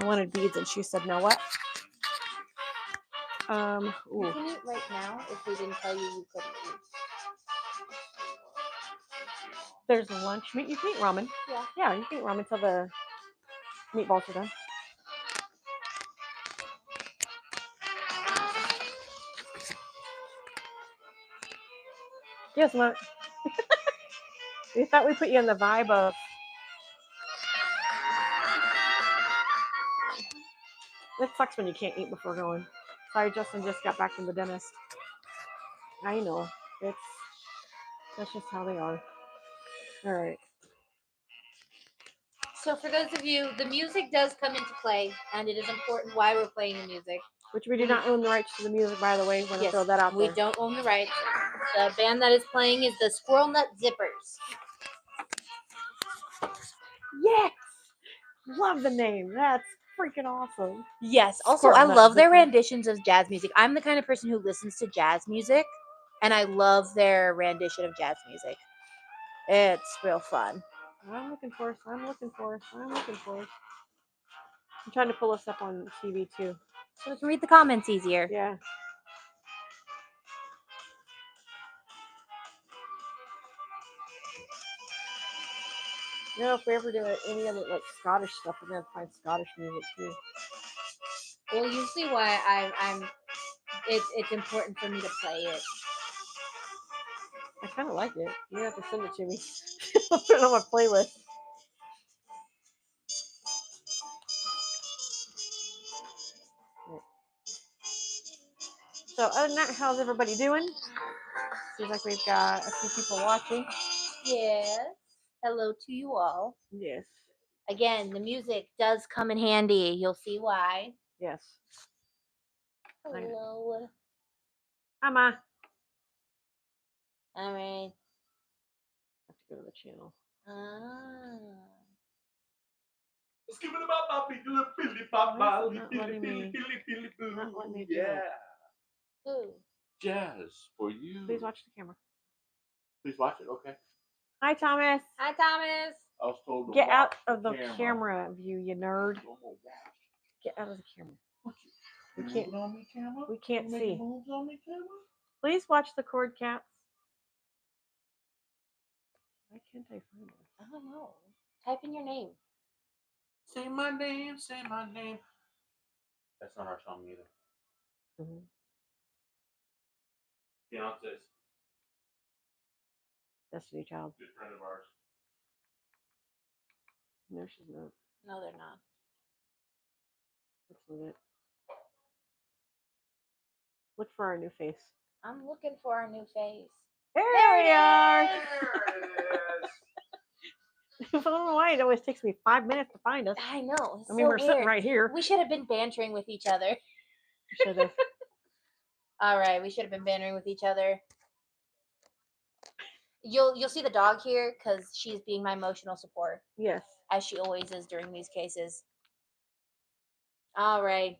I wanted beads, and she said, "No, what?" You Ooh. can eat right now if we didn't tell you couldn't eat. There's lunch meat. You can eat ramen. Yeah. Yeah, you can eat ramen until the meatballs are done. Yes, Mom. We thought we put you in the vibe of. It sucks when you can't eat before going. Sorry, Justin just got back from the dentist. I know. That's just how they are. All right. So for those of you, the music does come into play, and it is important why we're playing the music. Which we do not own the rights to the music, by the way. Want to Yes, throw that out we there. don't own the rights. The band that is playing is the Squirrel Nut Zippers. Yes! Love the name. That's freaking awesome. Yes. Also, Squirrel I Nut love their Zippers. renditions of jazz music. I'm the kind of person who listens to jazz music, and I love their rendition of jazz music. It's real fun. I'm looking for us. I'm looking for us. I'm looking for us. I'm trying to pull us up on TV too. So we can read the comments easier. Yeah. You know, if we ever do any other like Scottish stuff, we're gonna have to find Scottish music too. Well, you see why it's important for me to play it. I kind of like it. You have to send it to me. I'll put it on my playlist. So other than that, how's everybody doing? Seems like we've got a few people watching. Yes. Hello to you all. Yes. Again, the music does come in handy. You'll see why. Yes. Hello. Hi, Ma. All right. Have to go to the channel. Let's give it about Billy Papa. Not letting me do Yeah. Ooh. Jazz for you. Please watch the camera. Please watch it. Okay. Hi, Thomas. Hi, Thomas. I was told to Get out watch of the camera view, you nerd. Get out of the camera. We can't. On me, camera? We can't see. Moves on me, camera? Please watch the cord cats. Why can't I find it? I don't know. Type in your name. Say my name. Say my name. That's not our song either. Mm-hmm. Beyonce's. Destiny Child. Good friend of ours. No, she's not. No, they're not. Let's leave it. Look for our new face. I'm looking for our new face. There we are. There it is. I don't know why it always takes me 5 minutes to find us. I know. I mean, we're sitting right here. We should have been bantering with each other. Should have. All right, we should have been bantering with each other. You'll see the dog here because she's being my emotional support, Yes. as she always is during these cases. All right.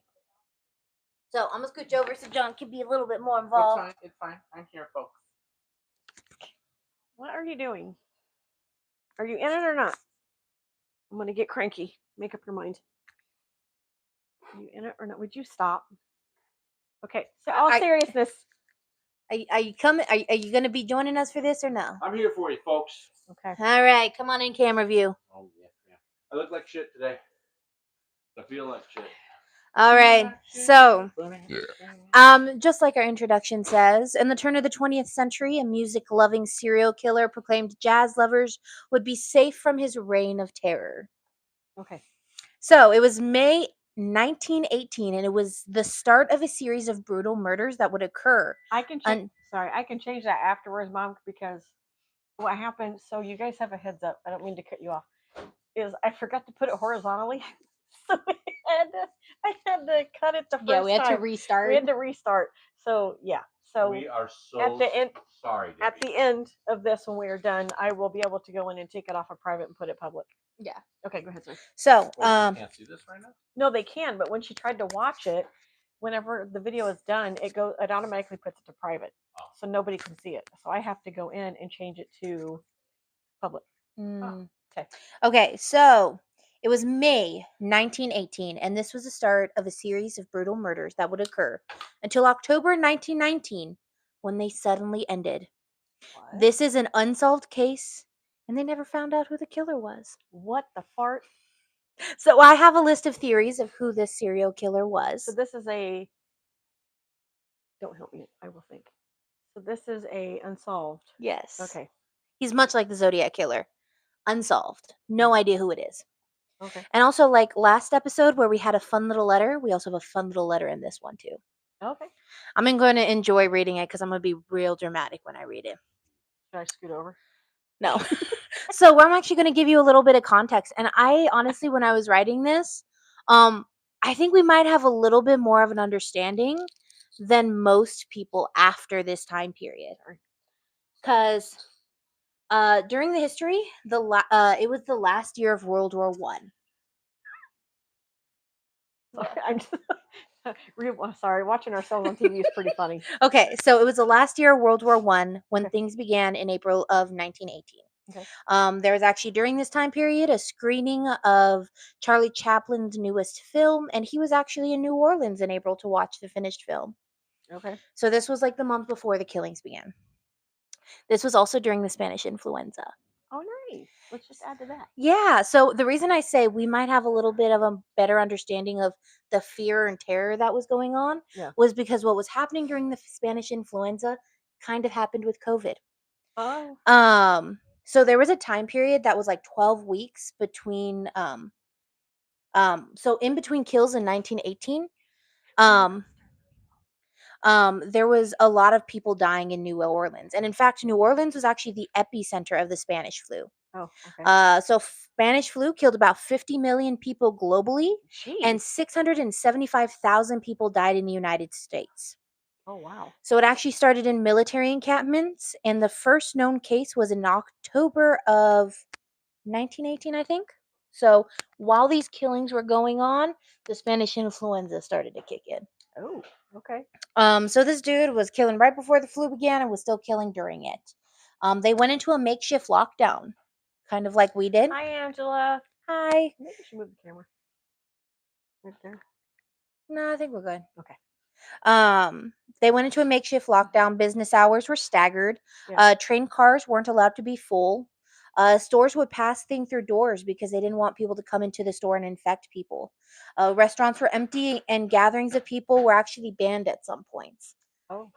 So I'm gonna scooch over so John can be a little bit more involved. It's fine. I'm here, folks. What are you doing? Are you in it or not? I'm gonna get cranky. Make up your mind. Are you in it or not? Would you stop? Okay. So all seriousness. Are you coming? Are you gonna be joining us for this or no? I'm here for you, folks. Okay. All right, come on in camera view. Oh yeah. I look like shit today. I feel like shit. All right, so just like our introduction says, in the turn of the 20th century, a music-loving serial killer proclaimed jazz lovers would be safe from his reign of terror. Okay. So it was May 1918, and it was the start of a series of brutal murders that would occur. I can change. Sorry, I can change that afterwards, Mom, because what happened. So you guys have a heads up. I don't mean to cut you off. Is I forgot to put it horizontally, so I had to cut it the first time. Yeah, we had to restart. We had to restart. So yeah. So we are so at the end. Sorry. Debbie. At the end of this, when we are done, I will be able to go in and take it off of private and put it public. Yeah. Okay, go ahead, sir. So Wait, you can't see this right now? No, they can, but when she tried to watch it, whenever the video is done, it automatically puts it to private, Oh. so nobody can see it. So I have to go in and change it to public. Mm. Okay. Okay, so it was May 1918, and this was the start of a series of brutal murders that would occur until October 1919, when they suddenly ended. What? This is an unsolved case, and they never found out who the killer was. What the fart? So I have a list of theories of who this serial killer was. So this is a. Don't help me. I will think. So this is a unsolved. Yes. Okay. He's much like the Zodiac killer. Unsolved. No idea who it is. Okay. And also, like last episode where we had a fun little letter, we also have a fun little letter in this one too. Okay. I'm going to enjoy reading it because I'm going to be real dramatic when I read it. Should I scoot over? No. So I'm actually going to give you a little bit of context. And I honestly, when I was writing this, I think we might have a little bit more of an understanding than most people after this time period. Because during the history, it was the last year of World War One. I'm just, sorry. Watching ourselves on TV is pretty funny. Okay, so it was the last year of World War One when Okay. things began in April of 1918. Okay. There was actually during this time period a screening of Charlie Chaplin's newest film, and he was actually in New Orleans in April to watch the finished film. Okay. So this was like the month before the killings began. This was also during the Spanish influenza. Oh, nice. Let's just add to that. Yeah, so the reason I say we might have a little bit of a better understanding of the fear and terror that was going on was because what was happening during the Spanish influenza kind of happened with COVID. Oh. So there was a time period that was like 12 weeks between so in between kills in 1918, there was a lot of people dying in New Orleans. And in fact, New Orleans was actually the epicenter of the Spanish flu. Oh, okay. So Spanish flu killed about 50 million people globally, Jeez. and 675,000 people died in the United States. Oh, wow. So it actually started in military encampments, and the first known case was in October of 1918, I think. So while these killings were going on, the Spanish influenza started to kick in. Oh, okay. So this dude was killing right before the flu began and was still killing during it. They went into a makeshift lockdown, kind of like we did. Hi, Angela. Hi. Maybe we should move the camera. Right there. No, I think we're good. Okay. They went into a makeshift lockdown. Business hours were staggered. Yeah. Train cars weren't allowed to be full. Stores would pass things through doors because they didn't want people to come into the store and infect people. Restaurants were empty, and gatherings of people were actually banned at some points. Oh.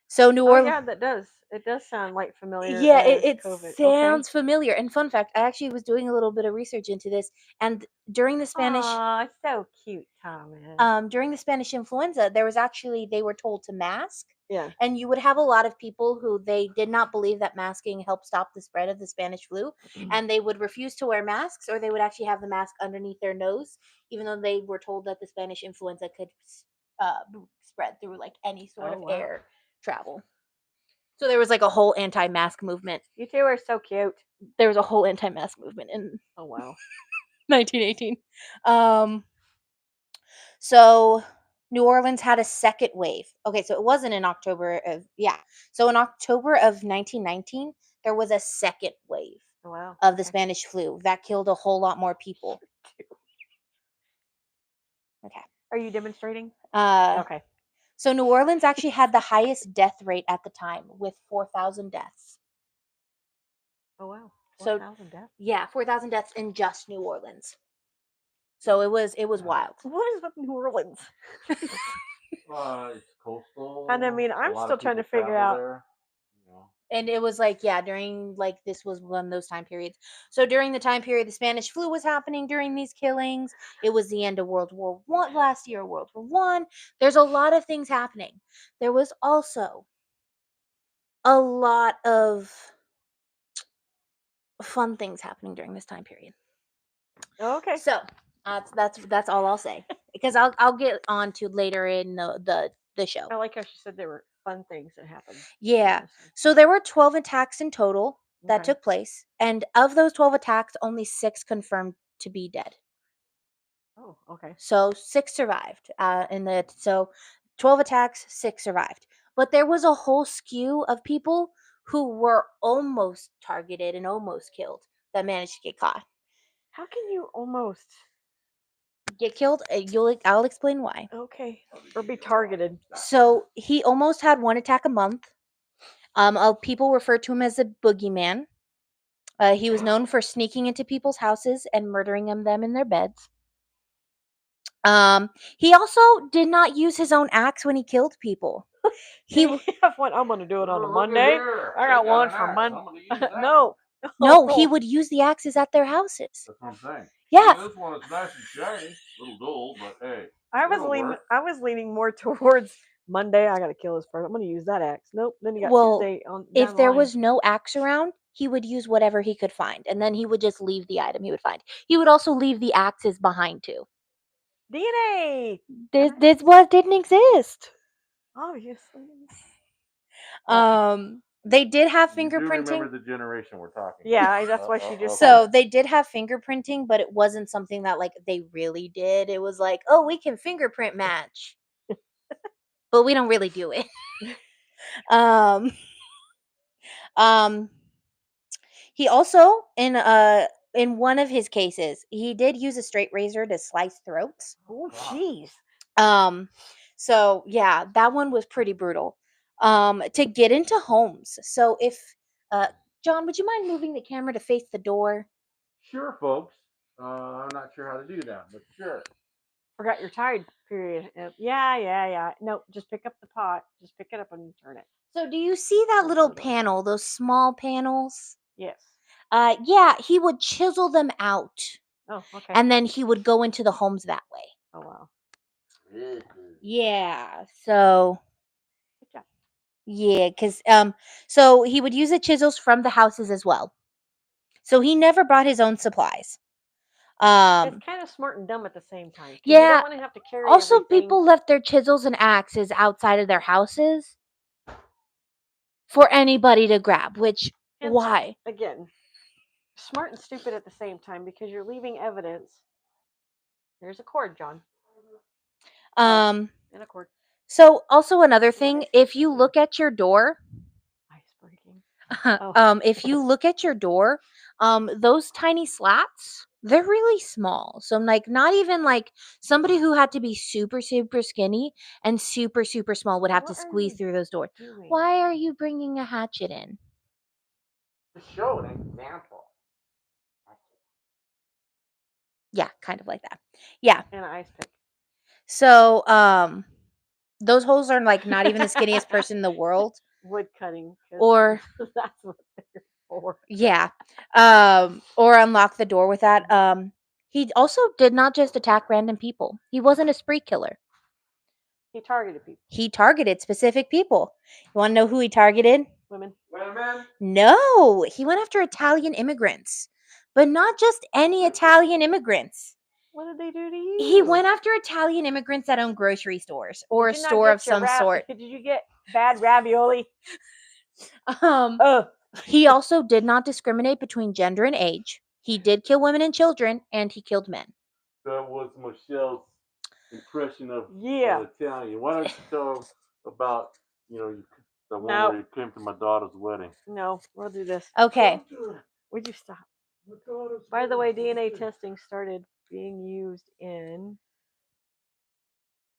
So New Orleans. Yeah, that does. It does sound like familiar. Yeah, as it COVID. sounds familiar. And fun fact, I actually was doing a little bit of research into this, and during the Spanish, Aw, so cute, Thomas. during the Spanish influenza, there was actually they were told to mask. Yeah. And you would have a lot of people who they did not believe that masking helped stop the spread of the Spanish flu, and they would refuse to wear masks, or they would actually have the mask underneath their nose, even though they were told that the Spanish influenza could spread through like any sort of air travel. So there was like a whole anti-mask movement. You two are so cute. There was a whole anti-mask movement in Oh, wow. 1918. So New Orleans had a second wave. Okay, so it wasn't in October of So in October of 1919, there was a second wave Oh, wow. of the Spanish flu that killed a whole lot more people. Okay. Are you demonstrating? Okay. Okay. So New Orleans actually had the highest death rate at the time with 4,000 deaths. Oh, wow. So 4,000 deaths? Yeah, 4,000 deaths in just New Orleans. So it was wild. What is with New Orleans? It's coastal. And I mean, I'm still trying to figure out. There, And it was like, during like this was one of those time periods. So during the time period the Spanish flu was happening during these killings. It was the end of World War One last year, World War One. There's a lot of things happening. There was also a lot of fun things happening during this time period. Okay. So that's all I'll say, because I'll get on to later in the show. I like how she said there were fun things that happened. Yeah. So there were 12 attacks in total that Okay. took place, and of those 12 attacks, only 6 confirmed to be dead. Oh, okay. So 6 survived. So 12 attacks, 6 survived. But there was a whole skew of people who were almost targeted and almost killed that managed to get caught. How can you almost? Get killed? I'll explain why. Okay. Or be targeted. So he almost had 1 attack a month. People referred to him as a boogeyman. He was known for sneaking into people's houses and murdering them in their beds. He also did not use his own axe when he killed people. He have one. I'm gonna do it on a Look at Monday. here. I got They one an for axe. Monday. I'm gonna use that. No. no, he would use the axes at their houses. That's what I'm saying. Yeah. This one is nice and shiny, little dull, but hey. I was it'll leaning. work. I was leaning more towards Monday. I gotta kill this person. I'm gonna use that axe. Nope. Then you got Well, Tuesday on. if down the there line. was no axe around, he would use whatever he could find, and then he would just leave the item he would find. He would also leave the axes behind too. DNA, This what didn't exist. obviously. They did have You do fingerprinting. remember the generation we're talking. Yeah, that's why she just So they did have fingerprinting, but it wasn't something that like they really did. It was like, oh, we can fingerprint match, but we don't really do it. He also in one of his cases, he did use a straight razor to slice throats. Oh, jeez. So yeah, that one was pretty brutal. To get into homes. So if John, would you mind moving the camera to face the door? Sure, folks. I'm not sure how to do that, but sure. Forgot your tide period. Yeah. No, just pick up the pot. Just pick it up and turn it. So do you see that little panel, those small panels? Yes. Yeah, he would chisel them out. Oh, okay. And then he would go into the homes that way. Oh, wow. Yeah. So Good job. yeah, because so he would use the chisels from the houses as well. So he never brought his own supplies. It's kind of smart and dumb at the same time. 'cause you Yeah. don't want to have to carry Also, everything. people left their chisels and axes outside of their houses for anybody to grab, which And why? Again, smart and stupid at the same time because you're leaving evidence. There's a cord, John. And a cord. So also another thing, if you look at your door, Ice breaking. if you look at your door, those tiny slats, they're really small. So like not even like somebody who had to be super super skinny and super super small would have to What are squeeze you through those doors. doing? Why are you bringing a hatchet in? To show an example. Yeah, kind of like that. Yeah. And an ice pick. So those holes are like not even the skinniest person in the world. Wood cutting. 'cause Or that's what they're for. yeah. Or unlock the door with that. He also did not just attack random people. He wasn't a spree killer. He targeted people. He targeted specific people. You want to know who he targeted? Women. Women. No, he went after Italian immigrants. But not just any Italian immigrants. What did they do to you? He went after Italian immigrants that own grocery stores or a Did you not store get of your some sort. Did you get bad ravioli? He also did not discriminate between gender and age. He did kill women and children, and he killed men. That was Michelle's impression of Yeah. Italian. Why don't you tell them about, the one No. where you came to my daughter's wedding? No, we'll do this. Okay. Would you stop? By the way, DNA testing started being used in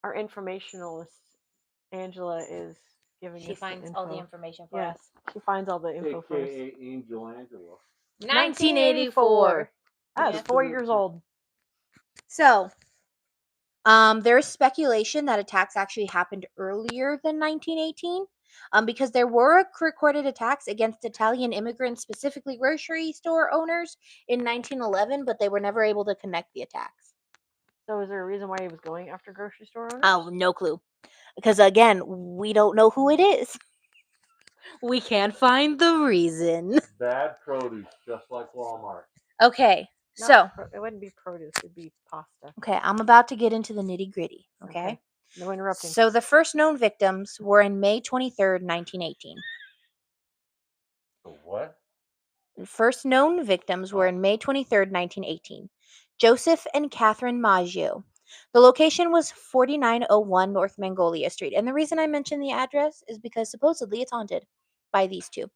our informationalist. Angela is giving She us finds the all the info. information for Yeah. us. She finds all the info for us. AKA Angel Angela. 1984. I was 4 years old. So, there is speculation that attacks actually happened earlier than 1918, because there were recorded attacks against Italian immigrants, specifically grocery store owners, in 1911, but they were never able to connect the attacks. So, is there a reason why he was going after grocery store owners? Oh, no clue. Because again, we don't know who it is. We can't find the reason. Bad produce, just like Walmart. Okay, so it wouldn't be produce; it'd be pasta. okay, I'm about to get into the nitty gritty. Okay. No interrupting. So the first known victims were in May 23rd, 1918. The what? The first known victims were in May 23rd, 1918. Joseph and Catherine Maggio. The location was 4901 North Magnolia Street. And the reason I mention the address is because supposedly it's haunted by these two.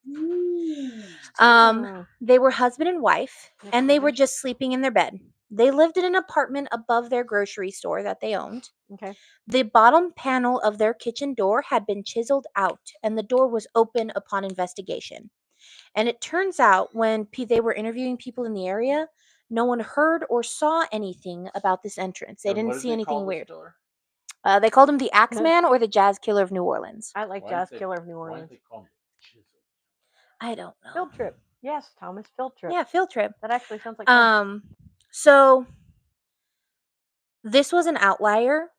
Mm. They were husband and wife, That's and they were creepy. just sleeping in their bed. They lived in an apartment above their grocery store that they owned. Okay. The bottom panel of their kitchen door had been chiseled out, and the door was open upon investigation. And it turns out when they were interviewing people in the area, no one heard or saw anything about this entrance. They And didn't what did see they anything call this weird. killer? They called him the Axeman or the Jazz Killer of New Orleans. I like Why Jazz didn't they- Killer of New Why Orleans. didn't they call him Chisel? I don't know. Field trip. Yes, Thomas. Field trip. Yeah, field trip. That actually sounds like fun. So this was an outlier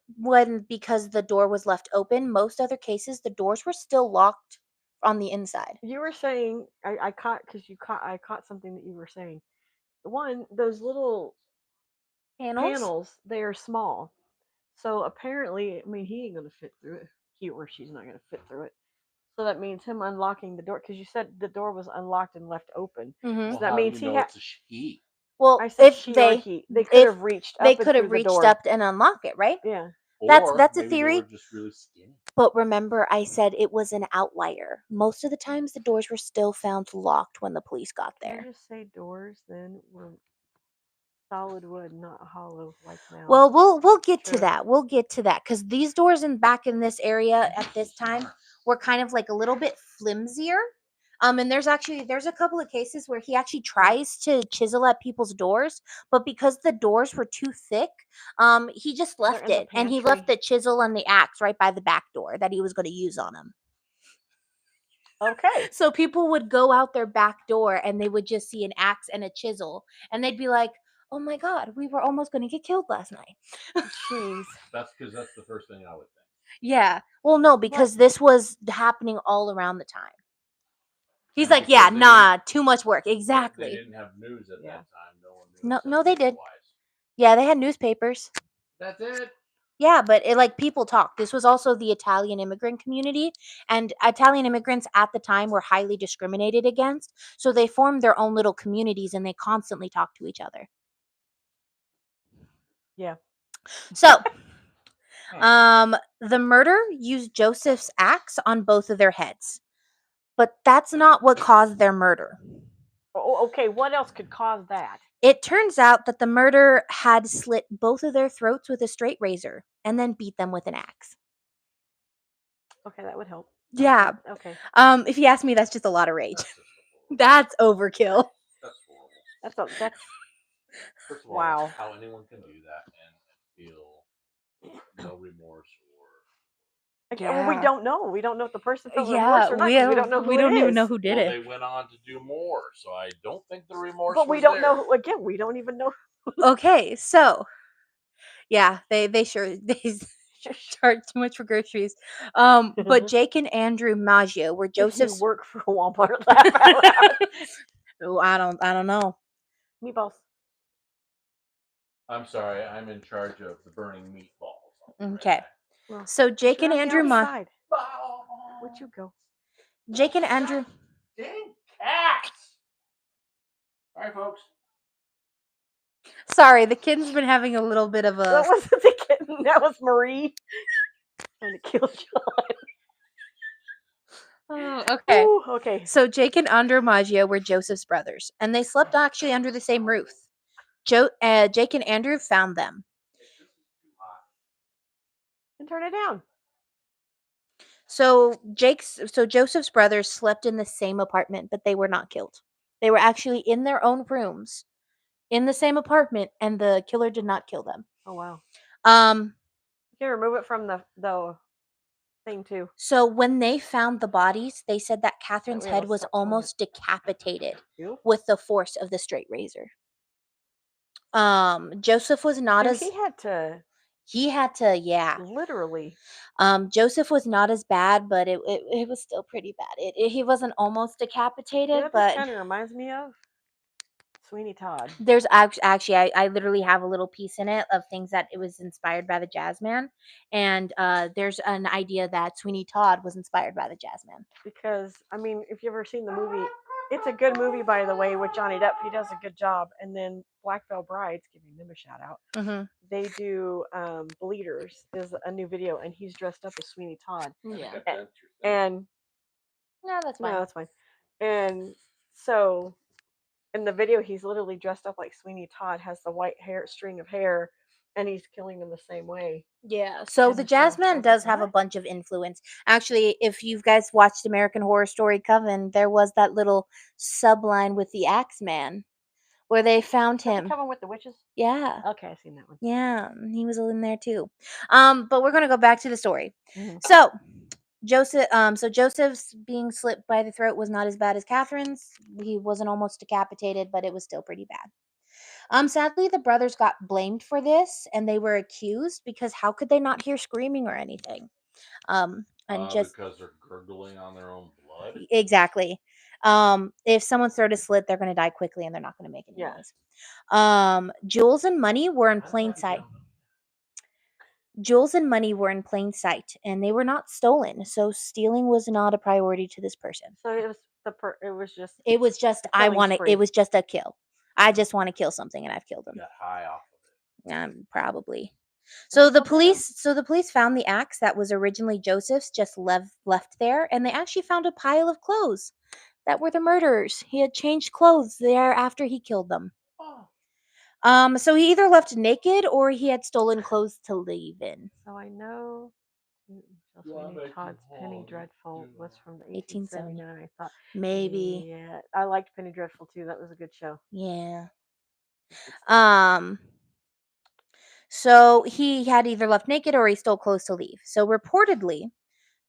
because the door was left open. Most other cases, the doors were still locked on the inside. You were saying I caught I caught something that you were saying. One, those little panels, they are small. So apparently, I mean, he ain't gonna fit through it. He or she's not gonna fit through it. So that means him unlocking the door because you said the door was unlocked and left open. Mhm. So that how means do you he know had. it's a she? Well, I said if she or they he. They could have reached. they up and could have through the reached door. up and unlock it, right? Yeah. That's Or a maybe theory. They were just really skinny. But remember, I said it was an outlier. Most of the times, the doors were still found locked when the police got Can I there. just say doors then were solid wood, not hollow like now. Well, we'll get to True. that. We'll get to that because these doors back in this area at this time were kind of like a little bit flimsier. And there's a couple of cases where he actually tries to chisel at people's doors, but because the doors were too thick, he just left in the it and he left pantry. the chisel and the axe right by the back door that he was going to use on him. Okay. So people would go out their back door and they would just see an axe and a chisel and they'd be like, "Oh my God, we were almost going to get killed last night." Jeez. That's because that's the first thing I would think. Yeah. Well, no, because this was happening all around the time. He's And like, because yeah, they nah, too much work. They Exactly. didn't have news at Yeah. that time. No one knew. No, except no, they maybe did. wives. Yeah, they had newspapers. That's it. Yeah, but people talk. This was also the Italian immigrant community, and Italian immigrants at the time were highly discriminated against. So they formed their own little communities and they constantly talked to each other. Yeah. So, the murder used Joseph's axe on both of their heads, but that's not what caused their murder. Okay, what else could cause that? It turns out that the murderer had slit both of their throats with a straight razor and then beat them with an axe. Okay, that would help. Yeah. Okay. If you ask me, that's just a lot of rage. That's That's just horrible. overkill. That's horrible. That's First of all, wow. how anyone can do that and feel no remorse or Well, we Yeah. don't know. We don't know if the person felt Yeah, remorse or not. 'Cause we don't know who we it don't even is. know who did well, it. they went on to do more, so I don't think the remorse. But we was don't there. know. Again, we don't even know. Okay, so yeah, they charge too much for groceries. But Jake and Andrew Maggio were If you Joseph's. work for Walmart, laugh out loud. Oh, I don't know. Meatballs. I'm sorry, I'm in charge of the burning meatballs. I'll be right Okay. back. Well, So Jake you're and on the Andrew outside. Oh, Where'd you go? Jake and Andrew. Dang cats! All right, folks. Sorry, the kid's been having a little bit of a. That wasn't the kitten. That was Marie trying to kill John. Oh, okay. Ooh, okay. So Jake and Andrew Maggio were Joseph's brothers, and they slept actually under the same roof. Jake and Andrew found them. And turn it down. So Joseph's brothers slept in the same apartment, but they were not killed. They were actually in their own rooms, in the same apartment, and the killer did not kill them. Oh wow. Um. You can remove it from the thing too. So when they found the bodies, they said that Catherine's way, head let's was stop telling almost decapitated You? with the force of the straight razor. Joseph was not Dude, as he had to yeah. literally. Joseph was not as bad, but it was still pretty bad. He wasn't almost You decapitated, know what but this kind of reminds me of? Sweeney Todd. there's actually I literally have a little piece in it of things that it was inspired by the Jazzman, and there's an idea that Sweeney Todd was inspired by the Jazzman. Because I mean, if you ever seen the movie It's a good movie, by the way, with Johnny Depp. He does a good job. And then Black Veil Brides, giving them a shout out. Mm-hmm. They do Bleeders is a new video, and he's dressed up as Sweeney Todd. Yeah. And No, that's fine. no, that's fine. And so in the video, he's literally dressed up like Sweeney Todd, has the white hair string of hair, and he's killing them the same way. Yeah. So in the the show. I Jazzman was does like, have a "What?" bunch of influence. Actually, if you guys watched American Horror Story Coven, there was that little subline with the Axeman where they found Is that the him. Coven with the Witches? Yeah. Okay, I've seen that one. Yeah, he was in there too. But we're gonna go back to the story. Mhm. So Joseph's being slit by the throat was not as bad as Catherine's. He wasn't almost decapitated, but it was still pretty bad. Sadly, the brothers got blamed for this, and they were accused because how could they not hear screaming or anything? And just because they're gurgling on their own blood. exactly. If someone's throat is slit, they're gonna die quickly, and they're not gonna make any Yeah. noise. Jewels and money were in How does plain that sight. sound? Jewels and money were in plain sight, and they were not stolen, so stealing was not a priority to this person. So it was it was just It was just a killing it spree. was just a kill. I just want to kill something, and I've killed him. Got high off of it. Probably. So the something police found the axe that was originally Joseph's just left there, and they actually found a pile of clothes that were the murderers. He had changed clothes there after he killed them. Oh. So he either left naked or he had stolen clothes to leave in. So I know Sweeney Todd's Penny Dreadful was from 1879. I thought Maybe. Yeah, I liked Penny Dreadful too. That was a good show. Yeah. So he had either left naked or he stole clothes to leave. So reportedly,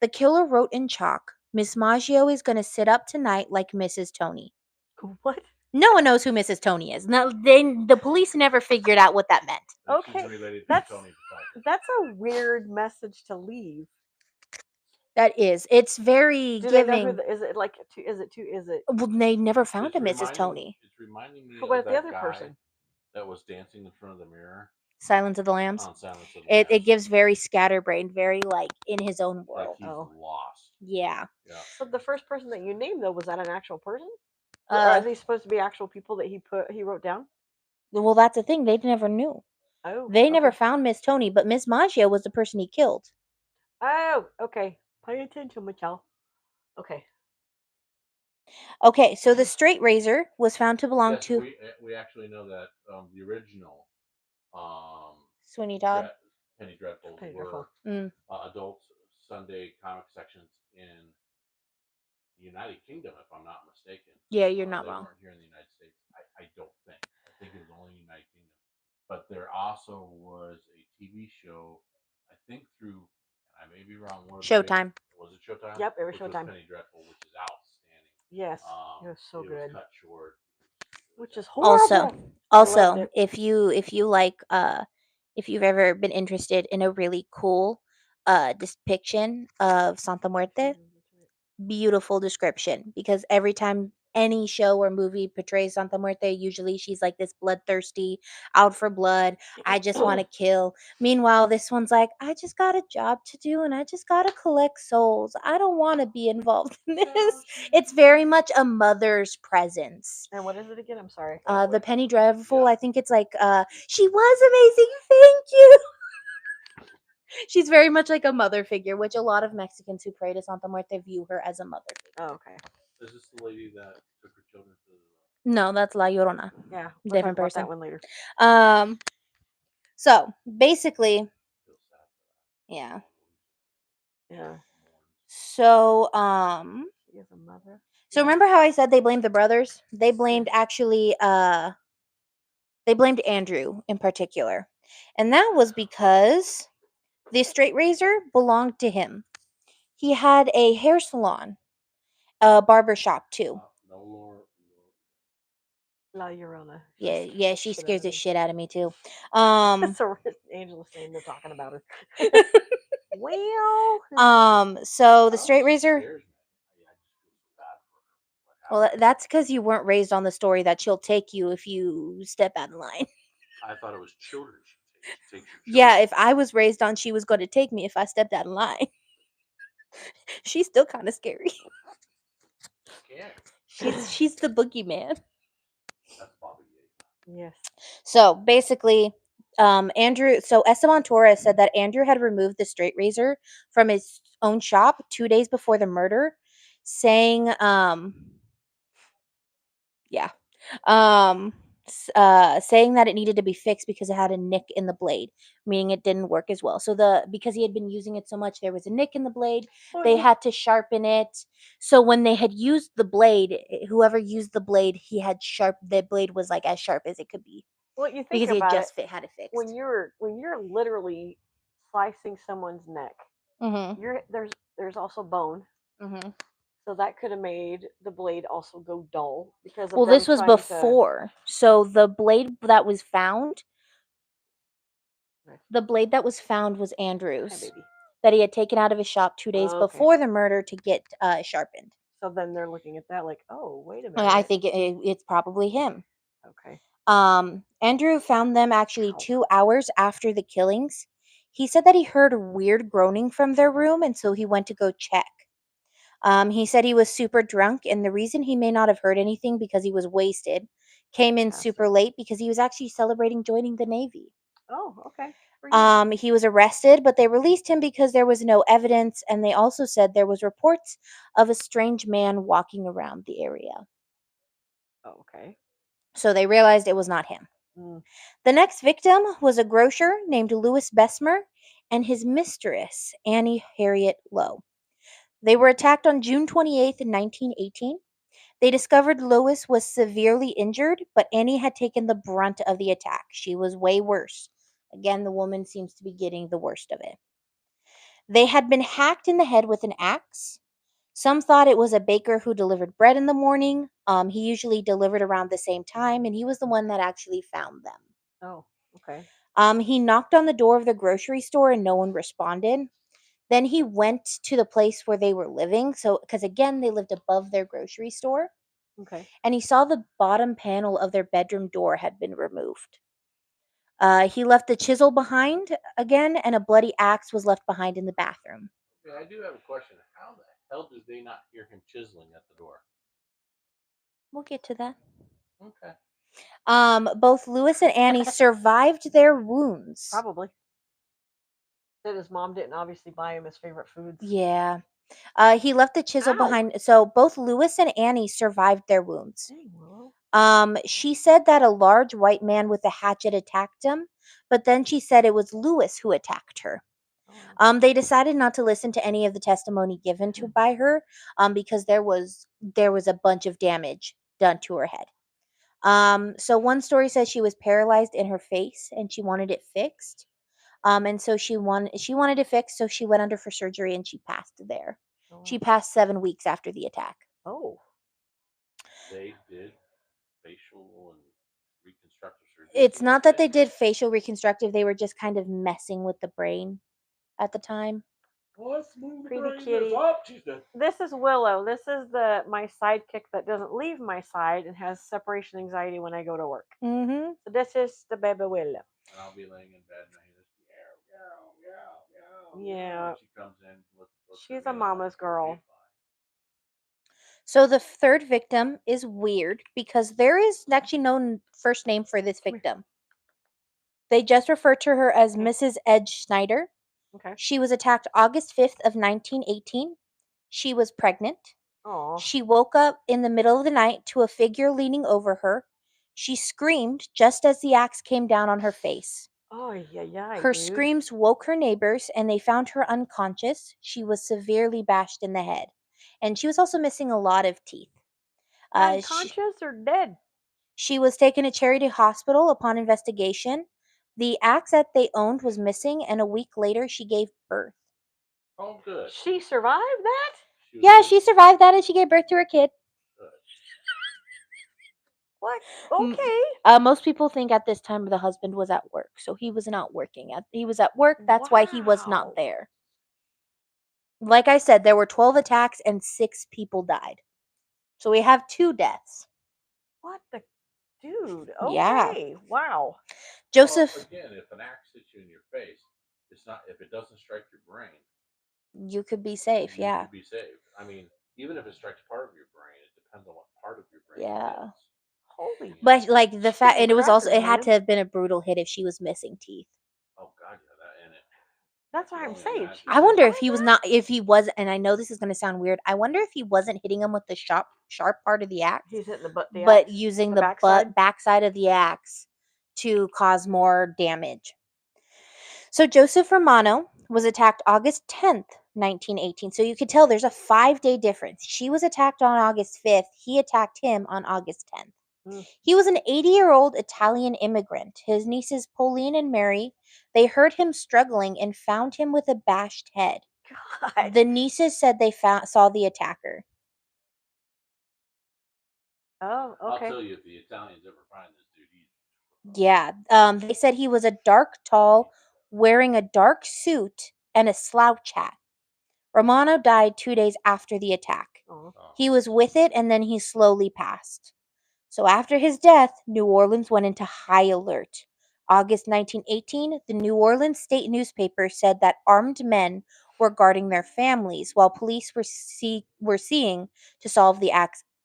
the killer wrote in chalk, Miss Maggio is going to sit up tonight like Mrs. Tony. What? No one knows who Mrs. Tony is. No, the police never figured out what that meant. That she's Okay, related to that's- Tony Poseidon. That's a weird message to leave. That is. It's very Do they know giving. who is it like? Is it? Well, they never found It's a Mrs. reminding- Tony. It's reminding me But of what about that the other guy person? that was dancing in front of the mirror Silence of the Lambs. on Silence of the It Lambs. gives very scatterbrained, very like in his own Like world. he's Oh. lost. Yeah. Yeah. So the first person that you named though, was that an actual person? Or are they supposed to be actual people that he wrote down? Well, that's the thing. They never knew. Oh, They never okay. found Miss Tony, but Miss Maggio was the person he killed. Oh, okay. Pay attention, Michelle. Okay. Okay, so the straight razor was found to belong Yes, to we actually know that the original Sweeney Todd. Penny Dreadful Penny were Dreadful. adult Sunday comic sections in the United Kingdom, if I'm not mistaken. Yeah, you're not they wrong. weren't here in the United States. I don't think. I think it was only United Kingdom. But there also was a TV show, I think through, I may be wrong. Showtime. Was it Showtime? Yep, it was Which Showtime. Penny Dreadful, which is outstanding. Yes, it was so it good. Was cut short. Which is horrible. loved Also, it. if you like if you've ever been interested in a really cool depiction of Santa Muerte, beautiful description, because every time any show or movie portrays Santa Muerte, usually she's like this bloodthirsty, out for blood. I just want to kill. Meanwhile, this one's like, I just got a job to do and I just got to collect souls. I don't want to be involved in this. It's very much a mother's presence. And what is it again? I'm sorry. The Penny Dreadful, I think it's like, she was amazing. Thank you. She's very much like a mother figure, which a lot of Mexicans who pray to Santa Muerte view her as a mother figure. Oh, okay. Is this the lady that took her children to No, that's La Llorona. Yeah, we'll Different talk about person. that one later. So basically, yeah. Yeah. So, She is a mother. so remember how I said they blamed the brothers? They blamed actually, they blamed Andrew in particular. And that was because the straight razor belonged to him. He had a hair salon, a barber shop too. No Lord. La Llorona. Yeah, she scares the shit out of me too. So Angela's saying they're talking about her. Well. So the straight razor. Scares me. I just feel so bad for her. Well, that's because you weren't raised on the story that she'll take you if you step out of line. I thought it was children. She takes your Yeah, children. if I was raised on she was going to take me if I stepped out of line. She's still kind of scary. Yeah. She's the boogeyman. That's Bobby Yates. Yes. So basically, Esteban Torres said that Andrew had removed the straight razor from his own shop 2 days before the murder, saying, yeah, saying that it needed to be fixed because it had a nick in the blade, meaning it didn't work as well. So because he had been using it so much, there was a nick in the blade. They had to sharpen it. So when they had used the blade, whoever used the blade, the blade was like as sharp as it could be Well, you think because he had about just it. had it fixed. When you're literally slicing someone's neck, Mm-hmm. there's also bone, Mm-hmm. so that could have made the blade also go dull because of Well, them this was trying to. before. So the blade that was found was Hi, Andrew's, baby. that he had taken out of his shop 2 days Okay. before the murder to get sharpened. So then they're looking at that like, oh, wait a minute. I think it's probably him. Okay. Andrew found them actually Ow. 2 hours after the killings. He said that he heard weird groaning from their room, and so he went to go check. He said he was super drunk, and the reason he may not have heard anything because he was wasted came in super Bastard. late because he was actually celebrating joining the Navy. Oh, okay. For you. He was arrested, but they released him because there was no evidence, and they also said there was reports of a strange man walking around the area. Oh, okay. So they realized it was not him. Mm. The next victim was a grocer named Louis Bessemer and his mistress, Annie Harriet Lowe. They were attacked on June 28th, 1918. They discovered Lois was severely injured, but Annie had taken the brunt of the attack. She was way worse. Again, the woman seems to be getting the worst of it. They had been hacked in the head with an axe. Some thought it was a baker who delivered bread in the morning. He usually delivered around the same time, and he was the one that actually found them. Oh, okay. He knocked on the door of the grocery store and no one responded. Then he went to the place where they were living. So, because again, they lived above their grocery store, Okay. and he saw the bottom panel of their bedroom door had been removed. He left the chisel behind again, and a bloody axe was left behind in the bathroom. Okay, I do have a question. How the hell did they not hear him chiseling at the door? We'll get to that. Okay. Both Louis and Annie survived their wounds. Probably. That his mom didn't obviously buy him his favorite foods. Yeah. He left the chisel Ow. behind. So both Louis and Annie survived their wounds. Dang, Willow. She said that a large white man with a hatchet attacked him, but then she said it was Louis who attacked her. Oh. They decided not to listen to any of the testimony given to by her, because there was a bunch of damage done to her head. So one story says she was paralyzed in her face and she wanted it fixed. And so she wanted it fixed, so she went under for surgery and she passed there. Oh, She wow. passed 7 weeks after the attack. Oh. They did facial and reconstructive surgery. It's not that they did facial reconstructive, they were just kind of messing with the brain at the time. Let's move the Pretty brain kitty. up. She's dead. This is Willow. This is my sidekick that doesn't leave my side and has separation anxiety when I go to work. Mm-hmm. So this is the baby Willow. And I'll be laying in bed and I hear this Yeah. She comes in. She's a mama's girl. So the third victim is weird because there is actually no first name for this victim. They just refer to her as Mrs. Edge Schneider. Okay. She was attacked August 5th of 1918. She was pregnant. Oh. She woke up in the middle of the night to a figure leaning over her. She screamed just as the axe came down on her face. Oh, yeah. Her screams woke her neighbors and they found her unconscious. She was severely bashed in the head. And she was also missing a lot of teeth. Unconscious or dead? She was taken to Charity Hospital upon investigation. The axe that they owned was missing, and a week later she gave birth. Oh, good. She survived that? Yeah, she survived that and she gave birth to her kid. Good. What? Okay. Most people think at this time the husband was at work, so he was not working. He was at work. That's why he was not there. Like I said, there were 12 attacks and 6 people died. So we have 2 deaths. What the dude? Okay. Yeah. Wow. Joseph. Well, again, if an axe hits you in your face, it's not. If it doesn't strike your brain, you could be safe. you Yeah. could be safe. I mean, even if it strikes part of your brain, it depends on what part of your brain. Yeah. hits. Holy. But like the fact, Chicken and it was also, crackers, it had man. to have been a brutal hit if she was missing teeth. Oh God, yeah, that and it. That's I why can I'm only saying. imagine. I wonder Oh if my he was God. not, if he was, and I know this is going to sound weird. I wonder if he wasn't hitting him with the sharp part of the axe, He's hitting the butt. The but axe, using the the backside. backside of the axe to cause more damage. So Joseph Romano was attacked August 10th, 1918. So you could tell there's a 5-day difference. She was attacked on August 5th. He attacked him on August 10th. Mm. He was an 80-year-old Italian immigrant. His nieces Pauline and Mary, they heard him struggling and found him with a bashed head. God. The nieces said they saw the attacker. Oh, I'll okay. tell you if the Italians ever find this dude, he's Yeah, they said he was a dark, tall, wearing a dark suit and a slouch hat. Romano died 2 days after the attack. Oh. He was with it and then he slowly passed. So after his death, New Orleans went into high alert. August 1918, the New Orleans State newspaper said that armed men were guarding their families while police were seeing to solve the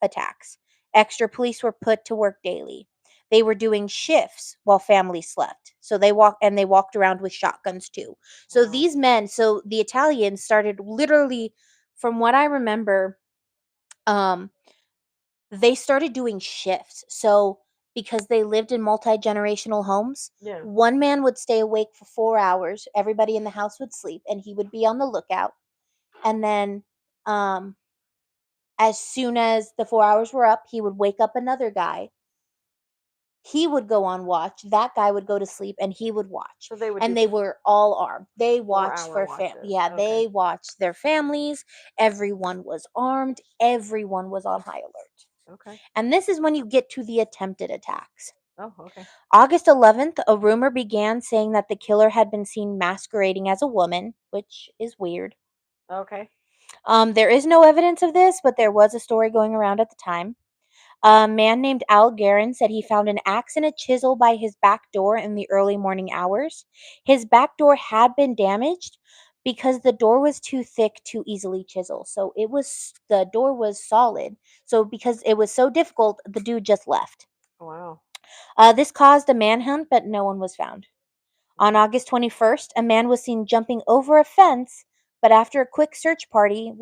attacks. Extra police were put to work daily. They were doing shifts while families slept. So they walked around with shotguns too. So Wow. these men, so the Italians started literally, from what I remember, they started doing shifts. So because they lived in multi-generational homes, Yeah. one man would stay awake for 4 hours, everybody in the house would sleep, and he would be on the lookout. And then as soon as the 4 hours were up, he would wake up another guy. He would go on watch. That guy would go to sleep and he would watch. So they would. And they were all armed. They 4 watched hour for watches. yeah, Okay. they watched their families. Everyone was armed. Everyone was on high alert. Okay. And this is when you get to the attempted attacks. Oh, okay. August 11th, a rumor began saying that the killer had been seen masquerading as a woman, which is weird. Okay. There is no evidence of this, but there was a story going around at the time. A man named Al Guerin said he found an axe and a chisel by his back door in the early morning hours. His back door had been damaged because the door was too thick to easily chisel. So the door was solid. So because it was so difficult, the dude just left. Wow. This caused a manhunt, but no one was found. On August 21st, a man was seen jumping over a fence, but after a quick search party,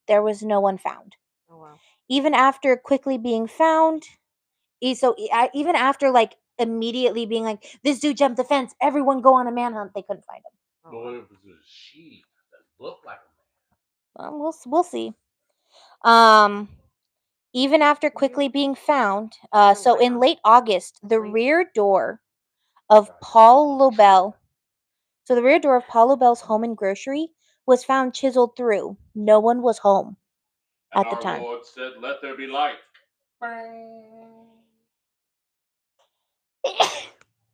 there was no one found. Oh, wow. Even after quickly being found, even after like immediately being like, this dude jumped the fence, everyone go on a manhunt, they couldn't find him. Oh, But wow. what if it was a sheep that looked like a man? We'll see. Even after quickly being found, Oh, so in wow. late August, the Wait. rear door of Paul Lobel. So the rear door of Paul Lobel's home and grocery was found chiseled through. No one was home And at the our time. Lord said, "Let there be light."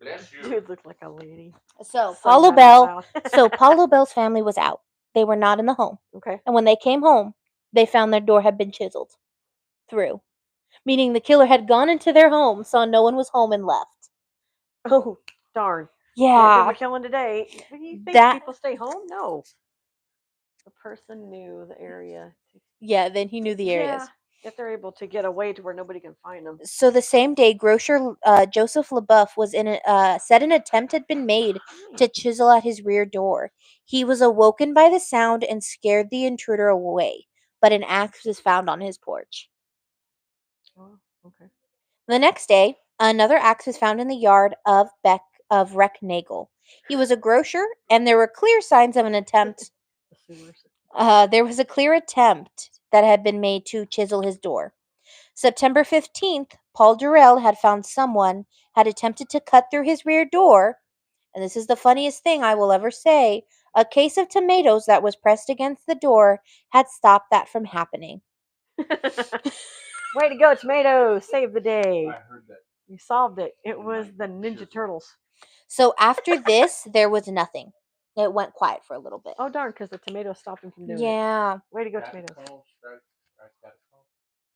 Bless you. Dude looked like a lady. So Said Paul that out Lobel, loud. so Paul Lobel's family was out. They were not in the home. Okay. And when they came home, they found their door had been chiseled through, meaning the killer had gone into their home, saw no one was home, and left. Oh, darn. Yeah, We're killing today. Do you think that people stay home? No. The person knew the area. yeah. Then he knew the areas. Yeah. If they're able to get away to where nobody can find them. So the same day, grocer Joseph LaBeouf was said an attempt had been made to chisel at his rear door. He was awoken by the sound and scared the intruder away, but an axe was found on his porch. Oh, okay. The next day, another axe was found in the yard of Reck Nagel. He was a grocer, and there were clear signs of an attempt. The sewers. There was a clear attempt that had been made to chisel his door. September 15th, Paul Durrell had found someone had attempted to cut through his rear door, and this is the funniest thing I will ever say. A case of tomatoes that was pressed against the door had stopped that from happening. Way to go, tomatoes! Save the day. I heard that. You solved it. It was the Ninja Turtles. So after this, there was nothing. It went quiet for a little bit. Oh, darn, because the tomatoes stopped him from doing it. Yeah. Way to go, tomatoes. Catacombs, strike catacombs.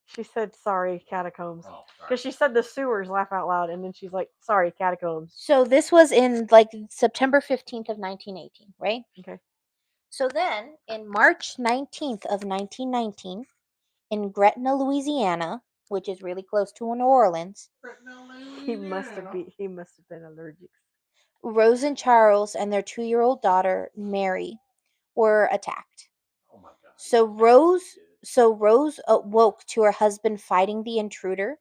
She said, sorry, catacombs. Oh, sorry. Because she said the sewers, laugh out loud, and then she's like, sorry, catacombs. So this was in like September 15th of 1918, right? Okay. So then, in March 19th of 1919, in Gretna, Louisiana, which is really close to New Orleans, He must have been allergic. Rose and Charles and their 2-year-old daughter, Mary, were attacked. Oh my god. So Rose awoke to her husband fighting the intruder.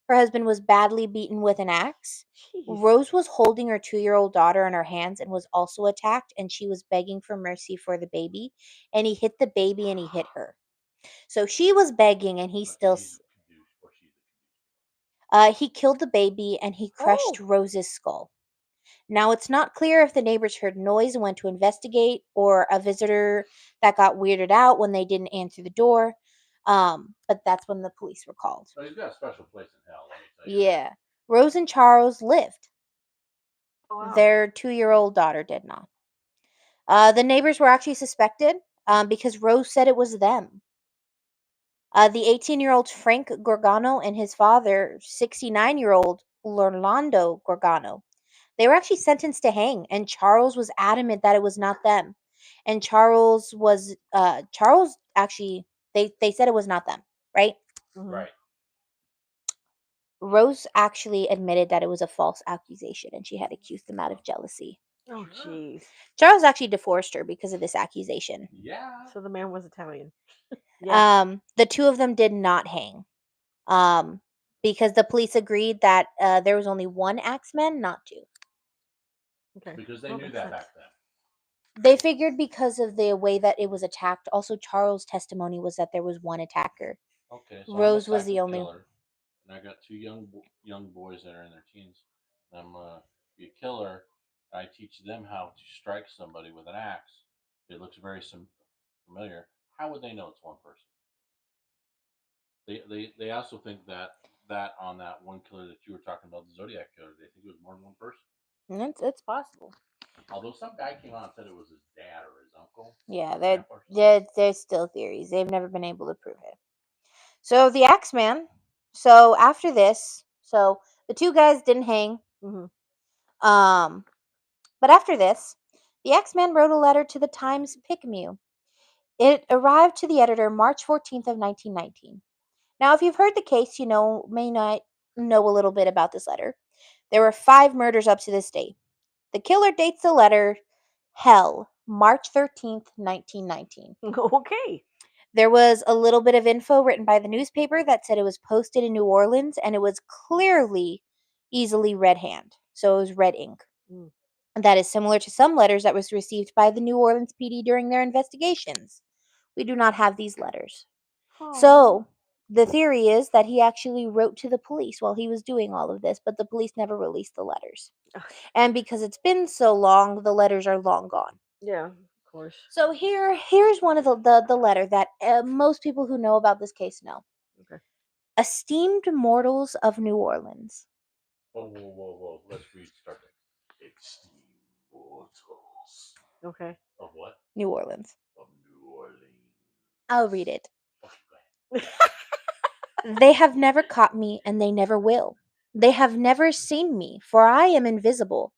Her husband was badly beaten with an axe. Jeez. Rose was holding her 2-year-old daughter in her hands and was also attacked, and she was begging for mercy for the baby. And he hit the baby and he hit her. So she was begging, and he still. He killed the baby and he crushed Oh. Rose's skull. Now, it's not clear if the neighbors heard noise and went to investigate, or a visitor that got weirded out when they didn't answer the door. But that's when the police were called. So he's got a special place in hell, let me tell you. Yeah. Rose and Charles lived. Oh, wow. Their 2-year-old daughter did not. The neighbors were actually suspected because Rose said it was them. The 18-year-old Frank Gorgano and his father, 69-year-old Orlando Gorgano, they were actually sentenced to hang, and Charles was adamant that it was not them. And Charles actually, they said it was not them, right? Mhm. Right. Rose actually admitted that it was a false accusation, and she had accused them out of jealousy. Oh, Sure. jeez. Charles actually divorced her because of this accusation. Yeah. So the man was Italian. Yeah. The two of them did not hang. Because the police agreed that there was only one axeman, not two. Okay. Because they Well, knew makes that sense. back then. They figured because of the way that it was attacked. Also, Charles' testimony was that there was one attacker. Okay, so Rose I'm a was the psycho only- killer, and I got two young boys that are in their teens. I'm be a killer. I teach them how to strike somebody with an axe. It looks very familiar. How would they know it's one person? They also think that on that one killer that you were talking about, the Zodiac killer, they think it was more than one person. It's possible. Although some guy came out and said it was his dad or his uncle. Yeah, grandpa or something. there's still theories. They've never been able to prove it. So the Axeman. So after this, so the two guys didn't hang. Mhm. But after this, the Axeman wrote a letter to the Times-Picayune. It arrived to the editor March 14th of 1919. Now, if you've heard the case, you may not know a little bit about this letter. There were 5 murders up to this date. The killer dates the letter Hell, March 13th, 1919. Okay. There was a little bit of info written by the newspaper that said it was posted in New Orleans, and it was clearly easily red hand. So it was red ink. Mm. That is similar to some letters that was received by the New Orleans PD during their investigations. We do not have these letters. So the theory is that he actually wrote to the police while he was doing all of this, but the police never released the letters. Ugh. And because it's been so long, the letters are long gone. Yeah, of course. So here's one of the letter that most people who know about this case know. Okay. Esteemed mortals of New Orleans. Whoa. Let's restart it. Esteemed mortals. Okay. Of what? New Orleans. Of New Orleans. I'll read it. Okay, go ahead. They have never caught me, and they never will. They have never seen me, for I am invisible,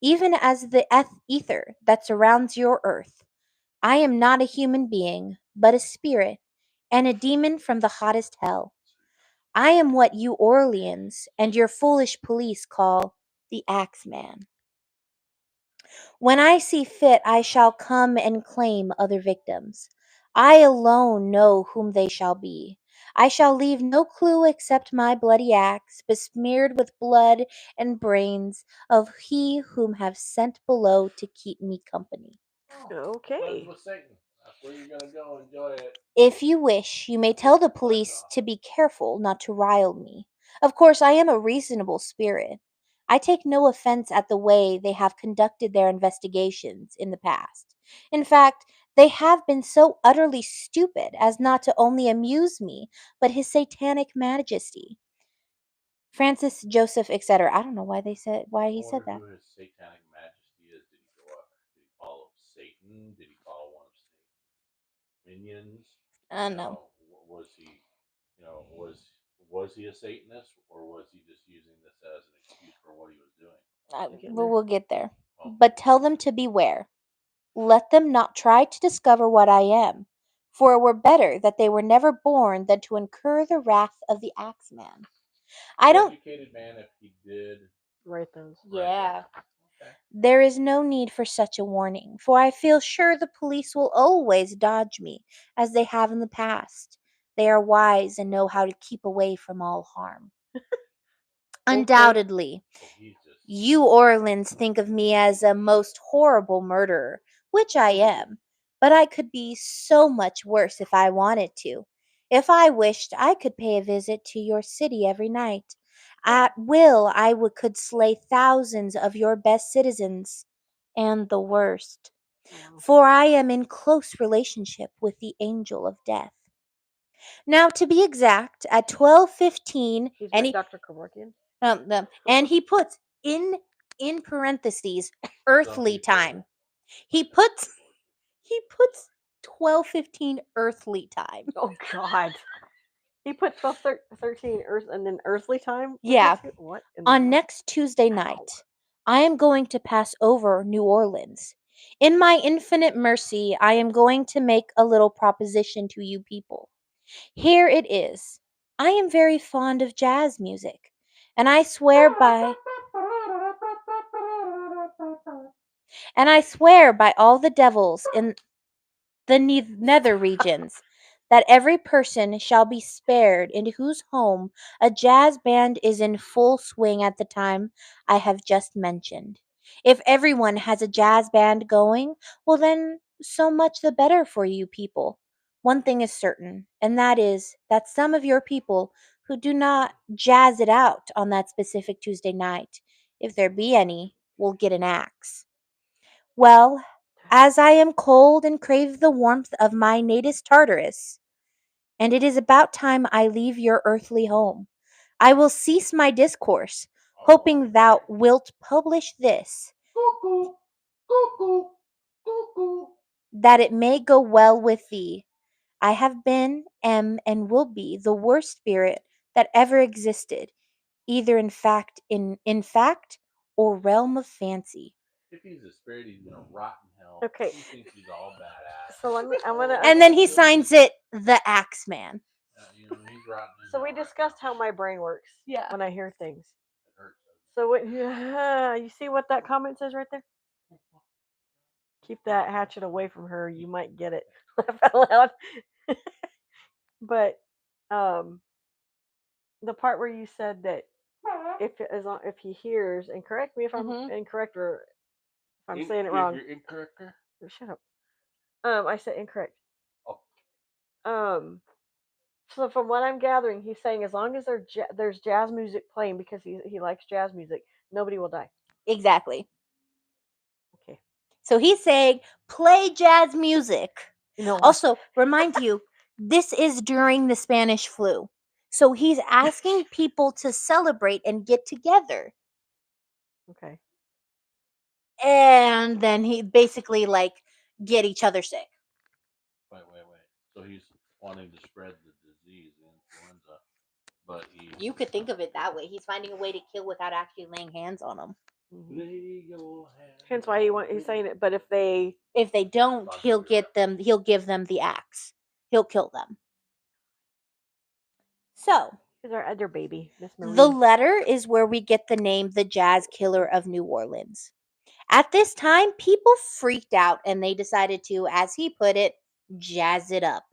even as the ether that surrounds your earth. I am not a human being, but a spirit, and a demon from the hottest hell. I am what you Orleans and your foolish police call the Axeman. When I see fit, I shall come and claim other victims. I alone know whom they shall be. I shall leave no clue except my bloody axe, besmeared with blood and brains of he whom have sent below to keep me company. Okay. Friends with Satan. That's where you're gonna go. Enjoy it. If you wish, you may tell the police to be careful not to rile me. Of course, I am a reasonable spirit. I take no offense at the way they have conducted their investigations in the past. In fact, they have been so utterly stupid as not to only amuse me, but His Satanic Majesty. Francis Joseph, etc. I don't know why he said that. Who his Satanic Majesty is? Did he go up? Did he follow Satan? Did he follow one of Satan's minions? No. Was he, was he a Satanist, or was he just using this as an excuse for what he was doing? We'll get there. Oh. But tell them to beware. Let them not try to discover what I am, For it were better that they were never born than to incur the wrath of the Axeman. I don't. Educated man if he did. Right those. Yeah. Okay. There is no need for such a warning, for I feel sure the police will always dodge me, as they have in the past. They are wise and know how to keep away from all harm. Undoubtedly, Oh, he's just. you Orleans think of me as a most horrible murderer, which I am, but I could be so much worse if I wanted to. If I wished, I could pay a visit to your city every night. At will, could slay thousands of your best citizens, and the worst, Wow. for I am in close relationship with the angel of death. Now, to be exact, at 12:15, He's and met he, Dr. Kevorkian. and he puts in parentheses earthly people- time. He puts 12:15 earthly time. Oh God. He put 12, 13 Earth and then Earthly time. Yeah. What? In the On world? next Tuesday night, I am going to pass over New Orleans. In my infinite mercy, I am going to make a little proposition to you people. Here it is. I am very fond of jazz music, and I swear by all the devils in the nether regions that every person shall be spared in whose home a jazz band is in full swing at the time I have just mentioned. If everyone has a jazz band going, well then so much the better for you people. One thing is certain, and that is that some of your people who do not jazz it out on that specific Tuesday night, if there be any, will get an axe. Well, as I am cold and crave the warmth of my native Tartarus, and it is about time I leave your earthly home, I will cease my discourse, hoping thou wilt publish this, Cuckoo, cuckoo, cuckoo. that it may go well with thee. I have been, am, and will be the worst spirit that ever existed, either in fact or realm of fancy. If he's a spirit, he's gonna rot in hell. Okay. He thinks he's all badass. So I'm gonna. And then he signs it the Axeman. You know, he's rotting in So hell we right discussed now. how my brain works. Yeah. When I hear things. It hurts. So what? You see what that comment says right there? Keep that hatchet away from her. You might get it. Laugh out loud. But the part where you said that if he hears, and correct me if I'm Mhm. incorrect or if I'm In- saying it if wrong. You're incorrect. Shut up. I said incorrect. Oh. So from what I'm gathering, he's saying as long as there's jazz music playing because he likes jazz music, nobody will die. Exactly. Okay. So he's saying, play jazz music. You know. Also, remind you, this is during the Spanish flu. So he's asking people to celebrate and get together. Okay. And then he basically like get each other sick. Wait. So he's wanting to spread the disease, the influenza, but You could think of it that way. He's finding a way to kill without actually laying hands on them. Hence why he's saying it. But if they don't, he'll give them the axe. He'll kill them. So is our other baby, Miss Marie. the letter is where we get the name the Jazz Killer of New Orleans. At this time, people freaked out and they decided to, as he put it, jazz it up.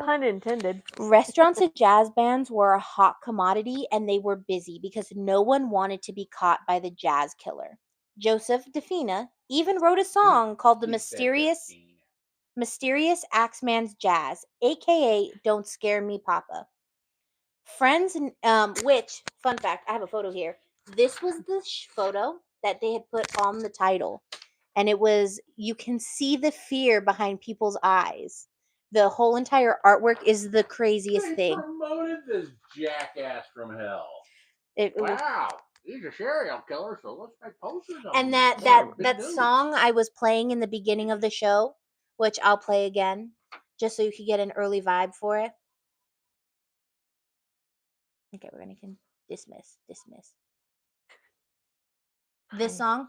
Pun intended. Restaurants and jazz bands were a hot commodity and they were busy because no one wanted to be caught by the jazz killer. Joseph Defina even wrote a song called The Mysterious Axeman's Jazz, aka Don't Scare Me Papa. Friends, which, fun fact, I have a photo here. This was the photo that they had put on the title. And it was, you can see the fear behind people's eyes. The whole entire artwork is the craziest thing. Promoted this jackass from hell. Was, Wow, he's a serial killer, so let's make posters of and him. that song I was playing in the beginning of the show, which I'll play again, just so you can get an early vibe for it. Okay, we're gonna dismiss. This song.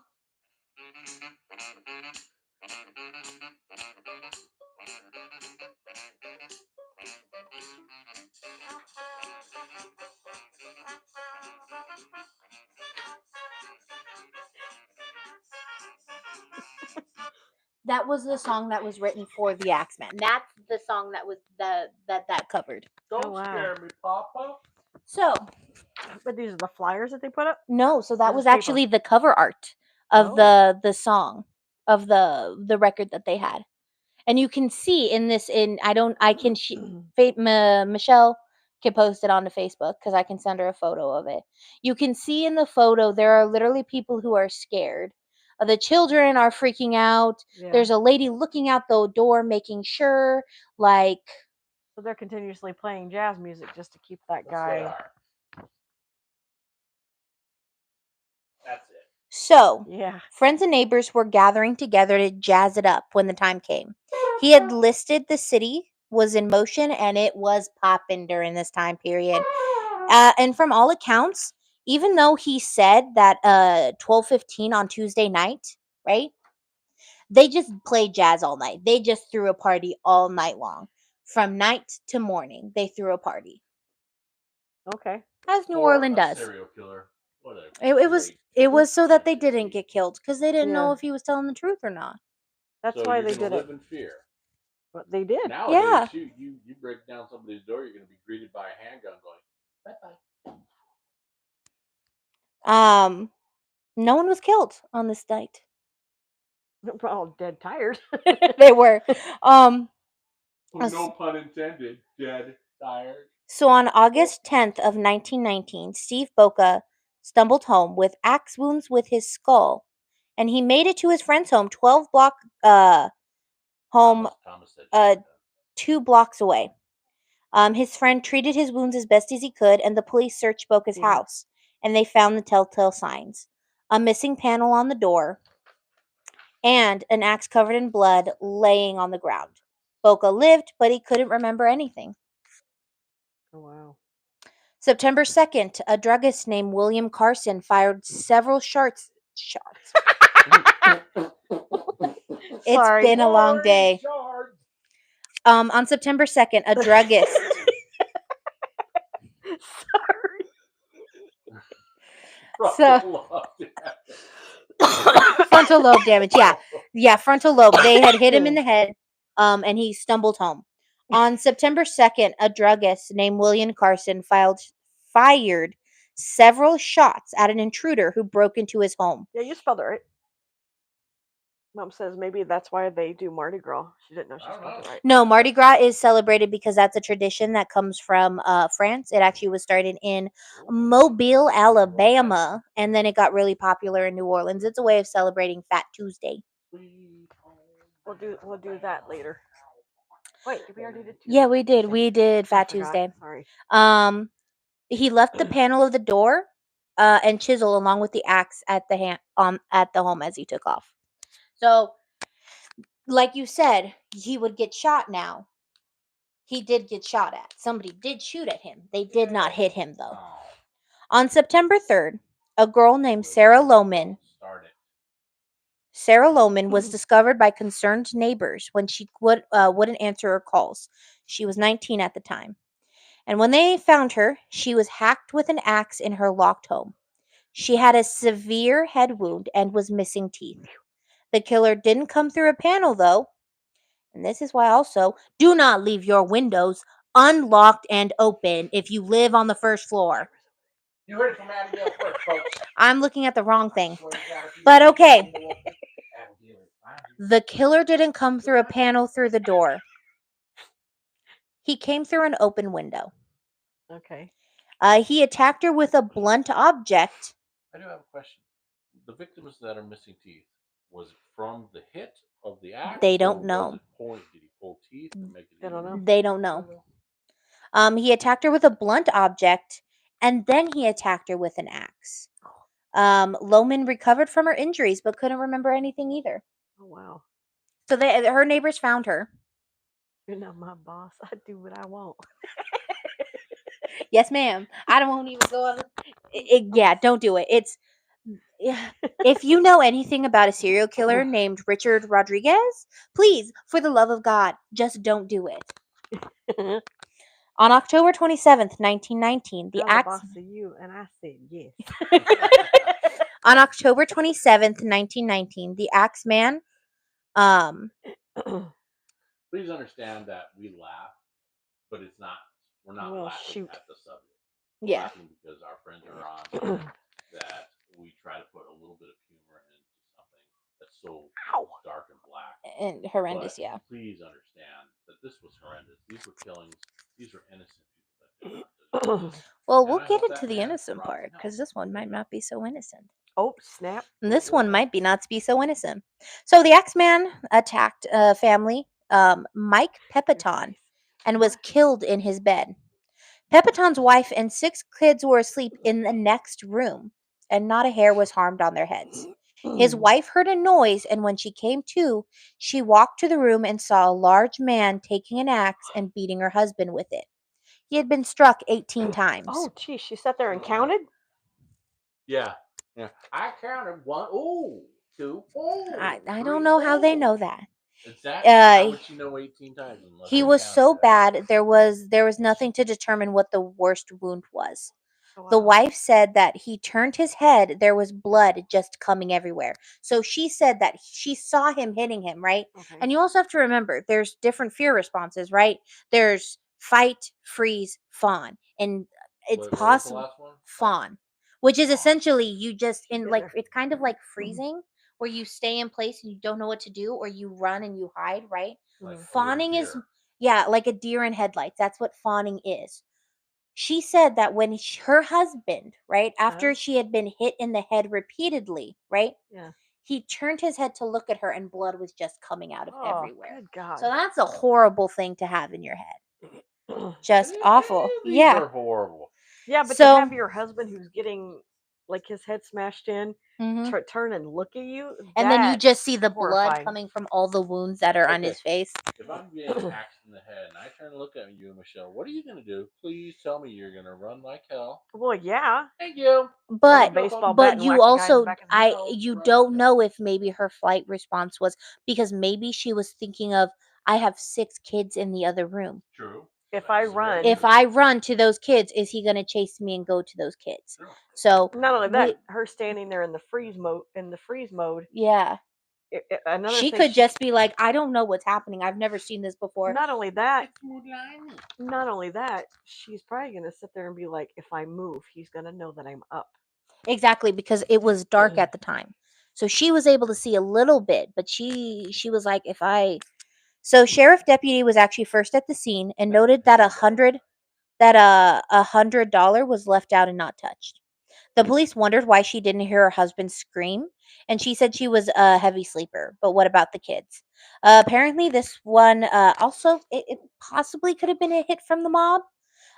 That was the song that was written for the Axeman. That's the song that was that covered. Don't wow. scare me, Papa. So But these are the flyers that they put up. no, so that Or was just paper? actually the cover art of Oh. the song of the record that they had, and you can see in this Michelle can post it onto Facebook because I can send her a photo of it. You can see in the photo there are literally people who are scared. The children are freaking out. Yeah. There's a lady looking out the door, making sure, like. So they're continuously playing jazz music just to keep that Yes, they guy. are. That's it. So, Yeah. friends and neighbors were gathering together to jazz it up when the time came. He had listed the city was in motion and it was popping during this time period. And from all accounts, even though he said that 12:15 on Tuesday night, right? They just played jazz all night. They just threw a party all night long. From night to morning, they threw a party. Okay. As New For Orleans a does. serial killer. What a It was so that they fantasy. didn't get killed because they didn't know Yeah. if he was telling the truth or not. That's So why you're they gonna did live it. in fear. But they did. Nowadays, Yeah. you break down somebody's door, you're gonna be greeted by a handgun going, bye-bye. No one was killed on this night. We're all dead tired. They were. No pun intended. Dead tired. So on August 10th of 1919, Steve Boca stumbled home with axe wounds with his skull, and he made it to his friend's home, 12 block home, Thomas said 2 blocks away. His friend treated his wounds as best as he could, and the police searched Boca's Yeah. house, and they found the telltale signs: a missing panel on the door, and an axe covered in blood laying on the ground. Boca lived, but he couldn't remember anything. Oh, wow. September 2nd, a druggist named William Carson fired several shots. It's Sorry. been a long day. On September 2nd, a druggist. Sorry. Frontal lobe damage. Yeah, frontal lobe. They had hit him in the head, and he stumbled home. On September 2nd, a druggist named William Carson fired several shots at an intruder who broke into his home. Yeah, you spelled it right. Mom says maybe that's why they do Mardi Gras. She didn't know she spelled it right. No, Mardi Gras is celebrated because that's a tradition that comes from France. It actually was started in Mobile, Alabama, and then it got really popular in New Orleans. It's a way of celebrating Fat Tuesday. We'll do that later. Wait, did we already do Tuesday? Yeah, we did. We did Fat Tuesday. Sorry. He left the panel of the door and chisel along with the axe at the home as he took off. So, like you said, he would get shot now. He did get shot at. Somebody did shoot at him. They did not hit him, though. On September 3rd, a girl named Sarah Lohman was discovered by concerned neighbors when she wouldn't answer her calls. She was 19 at the time. And when they found her, she was hacked with an axe in her locked home. She had a severe head wound and was missing teeth. The killer didn't come through a panel, though. And this is why also, do not leave your windows unlocked and open if you live on the first floor. You heard it from Abigail first, folks. I'm looking at the wrong thing. But okay. The killer didn't come through a panel through the door. He came through an open window. Okay. He attacked her with a blunt object. I do have a question. The victims that are missing teeth, was it from the hit of the axe? They don't know. Did he pull teeth to make it? They don't know. They don't know. He attacked her with a blunt object, and then he attacked her with an axe. Lohman recovered from her injuries, but couldn't remember anything either. Oh, wow. So her neighbors found her. You're not my boss. I do what I want. Yes, ma'am. I don't want to even go on. Yeah, don't do it. if you know anything about a serial killer named Richard Rodriguez, please, for the love of God, just don't do it. On October 27th, 1919, the I'm the axe boss of you, and I said yes. on October 27th, 1919, the Axeman Please understand that we laugh, but it's not. We're not Well, laughing shoot. at the subject. We're yeah. laughing because our friends are on. That we try to put a little bit of humor into something that's so Ow. dark and black. And horrendous, But yeah. please understand that this was horrendous. These were killings. These were innocent people that did not deserve this. Well, And we'll I get hope into that the man innocent rots in part hell. because this one might not be so innocent. Oh, snap. And this one might be not to be so innocent. So the Axeman attacked a family, Mike Pepitone, and was killed in his bed. Pepitone's wife and 6 kids were asleep in the next room, and not a hair was harmed on their heads. His wife heard a noise, and when she came to, she walked to the room and saw a large man taking an axe and beating her husband with it. He had been struck 18 times. Oh, geez, she sat there and counted? Yeah. Yeah. I counted 1, ooh, 2, ooh. I 3, don't know how they ooh. know that. Exactly. How would she know 18 times? Unless He they was counted so it? bad there was nothing to determine what the worst wound was. Oh, The wow. wife said that he turned his head, there was blood just coming everywhere. So she said that she saw him hitting him, right? Okay. And you also have to remember there's different fear responses, right? There's fight, freeze, fawn. And it's What was the possible last one? fawn, which is Fawn. essentially you just She's in in like there. it's kind of like freezing where you stay in place and you don't know what to do or you run and you hide, right? Like Mhm. Fawning is deer. yeah, like a deer in headlights. That's what fawning is. She said that when her husband, right, after she had been hit in the head repeatedly, right, Yeah. he turned his head to look at her and blood was just coming out of Oh, everywhere. good God. So that's a horrible thing to have in your head. Just Any awful. of these Yeah. are horrible. Yeah, but to So have your husband who's getting like his head smashed in mhm. turn and look at you, And then you that's just see the blood horrifying. coming from all the wounds that are on Okay. his face. If I'm getting axed in the head and I turn to look at you, Michelle, what are you gonna do? Please tell me you're gonna run like hell. Well, yeah. Thank you. But baseball bat but and you whack the guy in the also back of the head. you Right. don't know if maybe her flight response was because maybe she was thinking of I have 6 kids in the other room. True. If That I is very run- If true. I run to those kids, is he going to chase me and go to those kids? True. So Not only we- that, her standing there in the freeze mode. yeah, Another she thing, could just be like, I don't know what's happening. I've never seen this before. Not only that, It's Mulan. not only that, she's probably gonna sit there and be like, if I move, he's gonna know that I'm up. Exactly, because it was dark at the time. So she was able to see a little bit, but she was like, if I so sheriff deputy was actually first at the scene and noted that $100 was left out and not touched. The police wondered why she didn't hear her husband scream, and she said she was a heavy sleeper. But what about the kids? Apparently, this one also it possibly could have been a hit from the mob.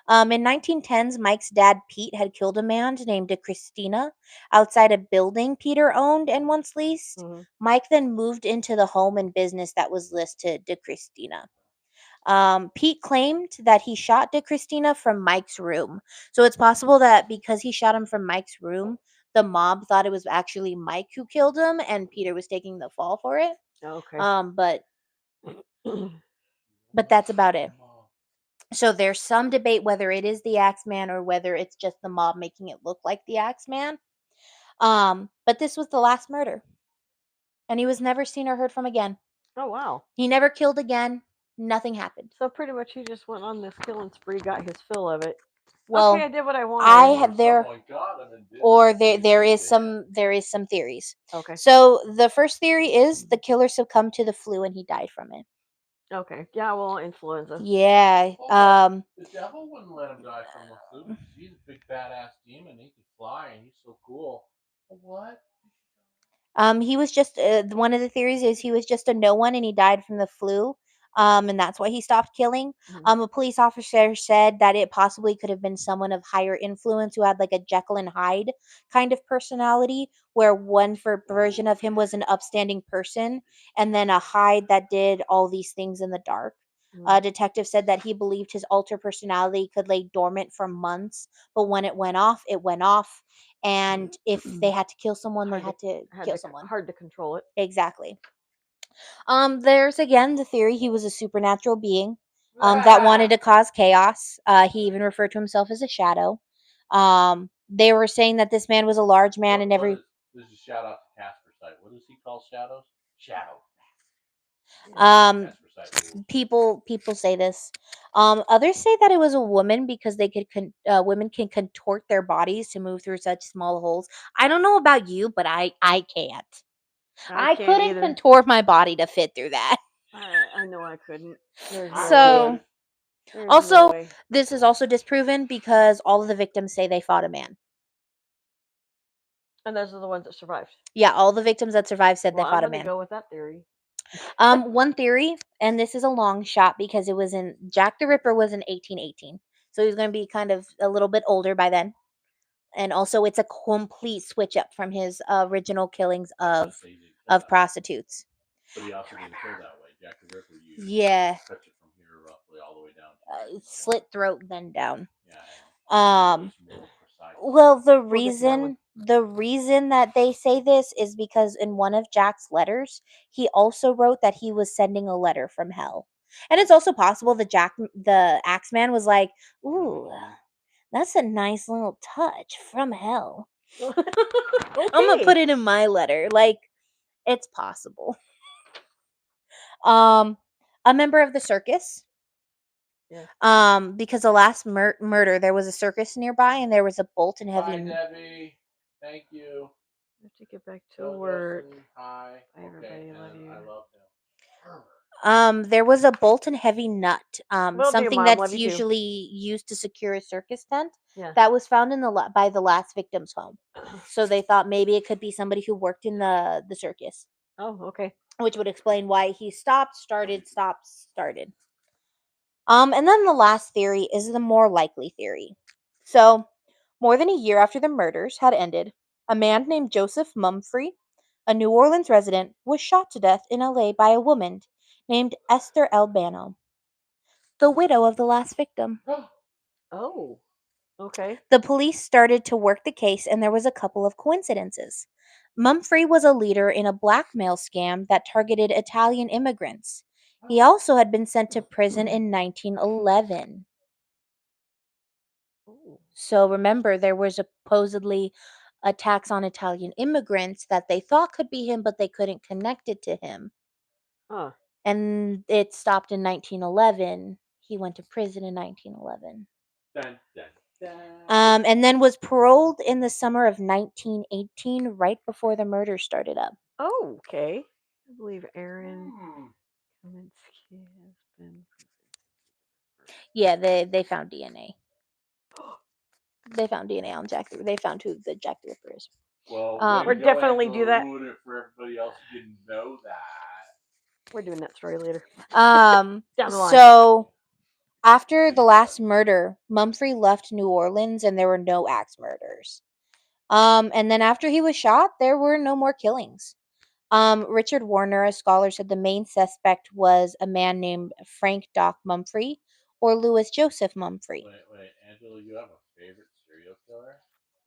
In 1910s, Mike's dad Pete had killed a man named Christina outside a building Peter owned and once leased. Mhm. Mike then moved into the home and business that was listed to Christina. Pete claimed that he shot De Christina from Mike's room. So it's possible that because he shot him from Mike's room, the mob thought it was actually Mike who killed him and Peter was taking the fall for it. Okay. But that's about it. So there's some debate whether it is the Axeman or whether it's just the mob making it look like the Axeman. But this was the last murder. And he was never seen or heard from again. Oh, wow. He never killed again. Nothing happened. So pretty much he just went on this killing spree, got his fill of it. Well, Okay, I did what I wanted. I had there Someone got him and did or this. there is some theories. Okay. So the first theory is the killer succumbed to the flu and he died from it. Okay. Yeah, well, influenza. Yeah. The devil wouldn't let him die from the flu because he's a big badass demon. He can fly and he's so cool. What? He was just one of the theories is he was just a no one and he died from the flu. And that's why he stopped killing. Mhm. A police officer said that it possibly could have been someone of higher influence who had like a Jekyll and Hyde kind of personality, where one version of him was an upstanding person, and then a Hyde that did all these things in the dark. A detective said that he believed his alter personality could lay dormant for months, but when it went off, and if they had to kill someone, they had to kill someone. Hard to control it. Exactly. There's again the theory he was a supernatural being that wanted to cause chaos. He even referred to himself as a shadow. They were saying that this man was a large man and every. This is a shout out to Casper Site. What does he call shadows? Shadow. Casper Site rules. People say this. Others say that it was a woman because they could women can contort their bodies to move through such small holes. I don't know about you, but I can't. I can't couldn't either. contort my body to fit through that. I know I couldn't. There's no So way. There's also no way. this is also disproven because all of the victims say they fought a man. And those are the ones that survived. Yeah, all the victims that survived said Well, they fought I'm a gonna man. go with that theory. One theory, and this is a long shot because it was in Jack the Ripper was in 1818. So he was going to be kind of a little bit older by then. And also it's a complete switch up from his original killings of prostitutes. But he also didn't kill that way. Jack the Ripper used Yeah. cuts it from here roughly all the way down. Slit throat then down. Yeah. More precise. Well, the We'll get to that reason that they say this is because in one of Jack's letters, he also wrote that he was sending a letter from hell. And it's also possible that the Axeman was like, "Ooh, that's a nice little touch from hell. Okay. I'm gonna put it in my letter." Like, it's possible. A member of the circus. Yeah. Because the last murder, there was a circus nearby, and there was a bolt and heavy. Bye, Debbie. Thank you. I have to get back to work. Justin, hi. Bye, everybody. Love you. I love him. There was a bolt and heavy nut. Will do, Something Mom. that's Love you too. usually used to secure a circus tent. Yeah. That was found in by the last victim's home. So they thought maybe it could be somebody who worked in the circus. Oh, okay. Which would explain why he stopped, started. And then the last theory is the more likely theory. So, more than a year after the murders had ended, a man named Joseph Mumfree, a New Orleans resident, was shot to death in LA by a woman named Esther Albano, the widow of the last victim. Oh, okay. The police started to work the case, and there was a couple of coincidences. Mumfree was a leader in a blackmail scam that targeted Italian immigrants. He also had been sent to prison in 1911. Ooh. So remember, there was supposedly attacks on Italian immigrants that they thought could be him, but they couldn't connect it to him. Huh. And it stopped in 1911. He went to prison in 1911. Dun, dun, dun. And then was paroled in the summer of 1918, right before the murder started up. Oh, okay. I believe Aaron Kaminsky has been. Yeah, they found DNA. They found DNA on Jack. They found who the Jack the Ripper is. Well, we're definitely do that. Ruin it for everybody else who didn't know that. We're doing that story later. Down the line. So after the last murder, Mumfree left New Orleans, and there were no axe murders. And then after he was shot, there were no more killings. Richard Warner, a scholar, said the main suspect was a man named Frank Doc Mumfree or Louis Joseph Mumfree. Wait, Angela, you have a favorite serial killer?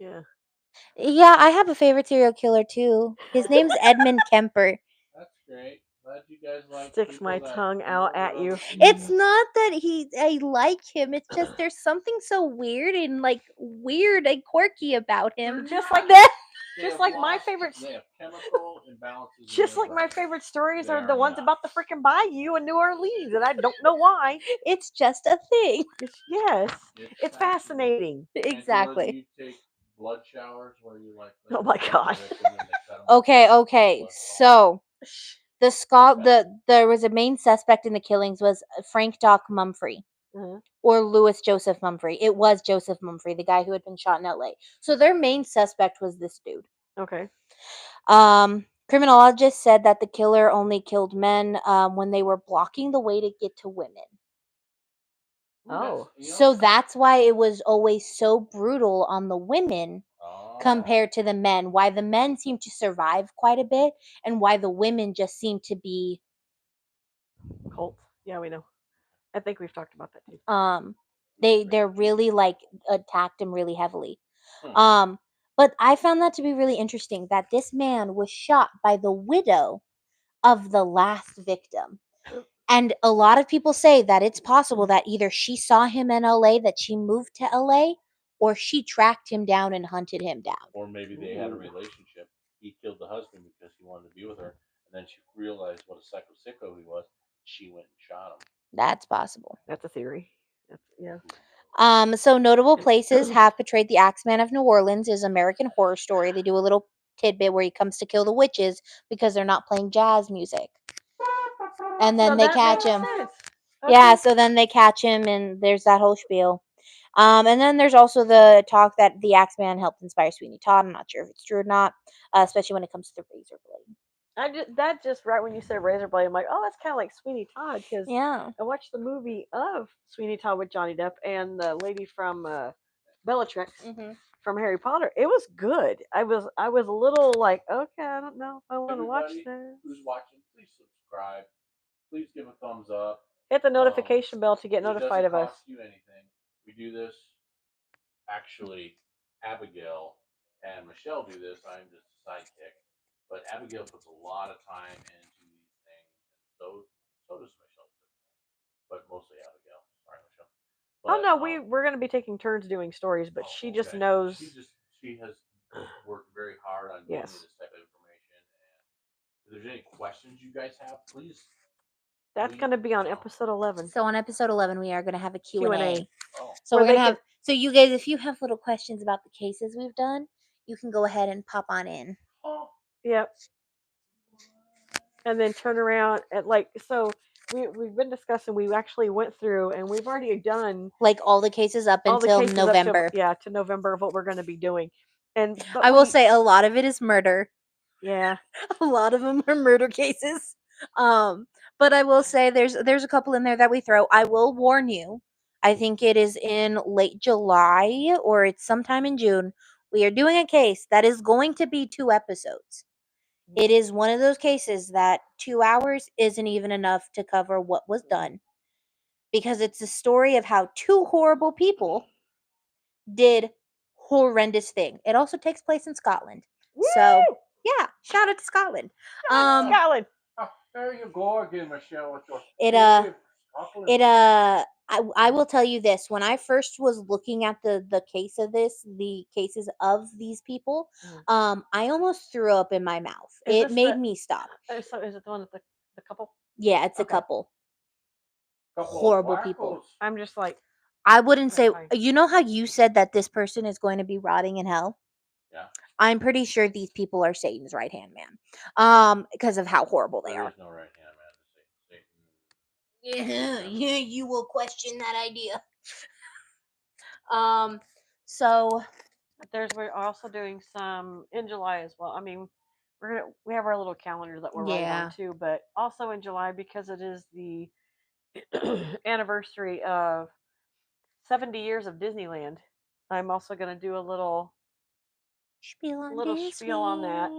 Yeah. Yeah, I have a favorite serial killer too. His name's Edmund Kemper. That's great. Glad you guys like. Sticks my tongue out at you. It's not that I like him. It's just there's something so weird and quirky about him. Just like that. Just like my favorite. They have chemical imbalances. Just like my favorite stories are the ones about the freaking bayou in New Orleans, and I don't know why. It's just a thing. It's fascinating. Exactly. Do you take blood showers where you like? Oh my gosh. Okay. So there was a main suspect in the killings was Frank Doc Mumfree. Mm-hmm. Or Louis Joseph Mumfree. It was Joseph Mumfree, the guy who had been shot in LA. So their main suspect was this dude. Okay. Criminologists said that the killer only killed men when they were blocking the way to get to women. Oh. So that's why it was always so brutal on the women compared to the men. Why the men seem to survive quite a bit, and why the women just seem to be cults. Yeah, we know. I think we've talked about that too. They're really attacked him really heavily. But I found that to be really interesting that this man was shot by the widow of the last victim. And a lot of people say that it's possible that either she saw him in LA, that she moved to LA, or she tracked him down and hunted him down. Or maybe they had a Ooh. relationship. He killed the husband because he wanted to be with her, and then she realized what a psycho sicko he was. She went and shot him. That's possible. That's a theory. Yeah. So notable places have portrayed the Axeman of New Orleans is American Horror Story. They do a little tidbit where he comes to kill the witches because they're not playing jazz music. And then So they that catch makes him. sense. Yeah, Okay. so then they catch him and there's that whole spiel. And then there's also the talk that the Axeman helped inspire Sweeney Todd. I'm not sure if it's true or not, especially when it comes to the razor blade. That just right when you said razor blade, I'm like, oh, that's kind of like Sweeney Todd because Yeah. I watched the movie of Sweeney Todd with Johnny Depp and the lady from Bellatrix from Harry Potter. It was good. I was a little like, okay, I don't know if I want to watch Everybody this. who's watching, please subscribe. Please give a thumbs up. Hit the notification bell to get notified It of doesn't us. cost you anything. We do this. Actually, Abigail and Michelle do this. I'm just a sidekick. But Abigail puts a lot of time into these things, and so does Michelle. But mostly Abigail. Sorry, Michelle. Oh But no, we're gonna be taking turns doing stories, but she just okay. knows. She has worked very hard on getting me Yes, this type of information. And if there's any questions you guys have, please. that's gonna be on episode 11. So on episode 11, we are going to have a Q&A. Q&A. Oh, So Where we're going they to have, can- so you guys, if you have little questions about the cases we've done, you can go ahead and pop on in. oh, Yep. And then turn around at so we've been discussing. We actually went through and we've already done Like all the cases up all the until cases November. to November of what we're going to be doing. And I will say a lot of it is murder. yeah, A lot of them are murder cases. But I will say there's a couple in there that we throw. I will warn you. I think it is in late July or it's sometime in June. We are doing a case that is going to be 2 episodes. It is one of those cases that 2 hours isn't even enough to cover what was done because it's a story of how 2 horrible people did horrendous thing. It also takes place in Scotland. So, Woo! yeah, shout out to Scotland. Scotland. there you go again, Michelle, with your I will tell you this, when I first was looking at the cases of these people, I almost threw up in my mouth. It made me stop. So is it the one with the couple? Yeah, it's a Okay. couple couple horrible of people. wackos. I'm just like, I wouldn't say, fine. you know how you said that this person is going to be rotting in hell? Yeah. I'm pretty sure these people are Satan's right hand man. Because of how horrible they are. There's no right hand man to Satan. Yeah, you will question that idea. So we're also doing some in July as well. I mean, we have our little calendar that we're writing on too, but also in July because it is the anniversary of 70 years of Disneyland. I'm also going to do a little spiel on spiel on that,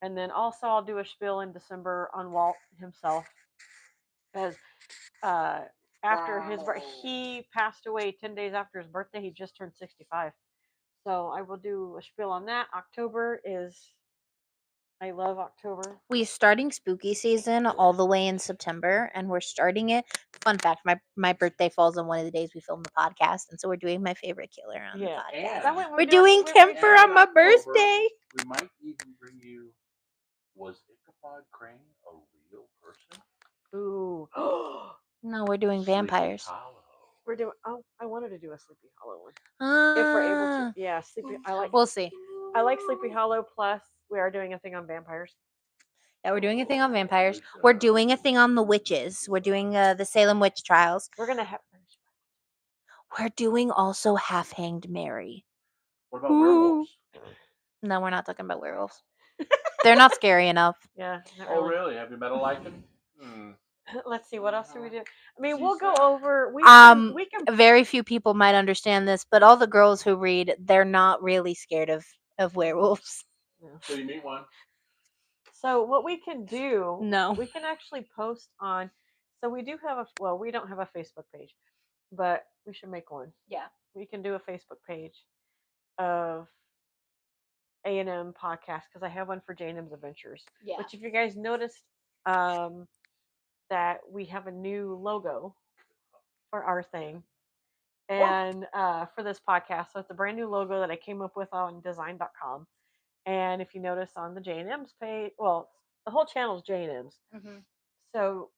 and then also I'll do a spiel in December on Walt himself, because after he passed away 10 days after his birthday. He just turned 65, so I will do a spiel on that. I love October. We're starting spooky season all the way in September, and we're starting it. Fun fact: my birthday falls on one of the days we film the podcast, and so we're doing my favorite killer on the podcast. We're doing Kemper on my birthday. We might even bring you. Was Ichabod Crane a real person? Ooh. No, we're doing vampires. We're doing. Oh, I wanted to do a Sleepy Hollow one. If we're able to, yeah, Sleepy. We'll see. I like Sleepy Hollow. Plus, we are doing a thing on vampires. Yeah, we're doing a thing on vampires. We're doing a thing on the witches. We're doing the Salem witch trials. We're gonna have. We're doing also Half Hanged Mary. What about werewolves? No, we're not talking about werewolves. They're not scary enough. Yeah. Oh, really? Have you met a lichen? Let's see. What else do we do? I mean, we'll go over. We can. Very few people might understand this, but all the girls who read, they're not really scared of werewolves. So you meet one. So what we can do? No. We can actually post on. So we do have we don't have a Facebook page, but we should make one. Yeah. We can do a Facebook page of A&M podcast because I have one for J&M's Adventures. Yeah. Which, if you guys noticed, that we have a new logo for our thing and for this podcast. So it's a brand new logo that I came up with on design.com. And if you notice on the J&M's page, well, the whole channel is J&M's. Mm-hmm. So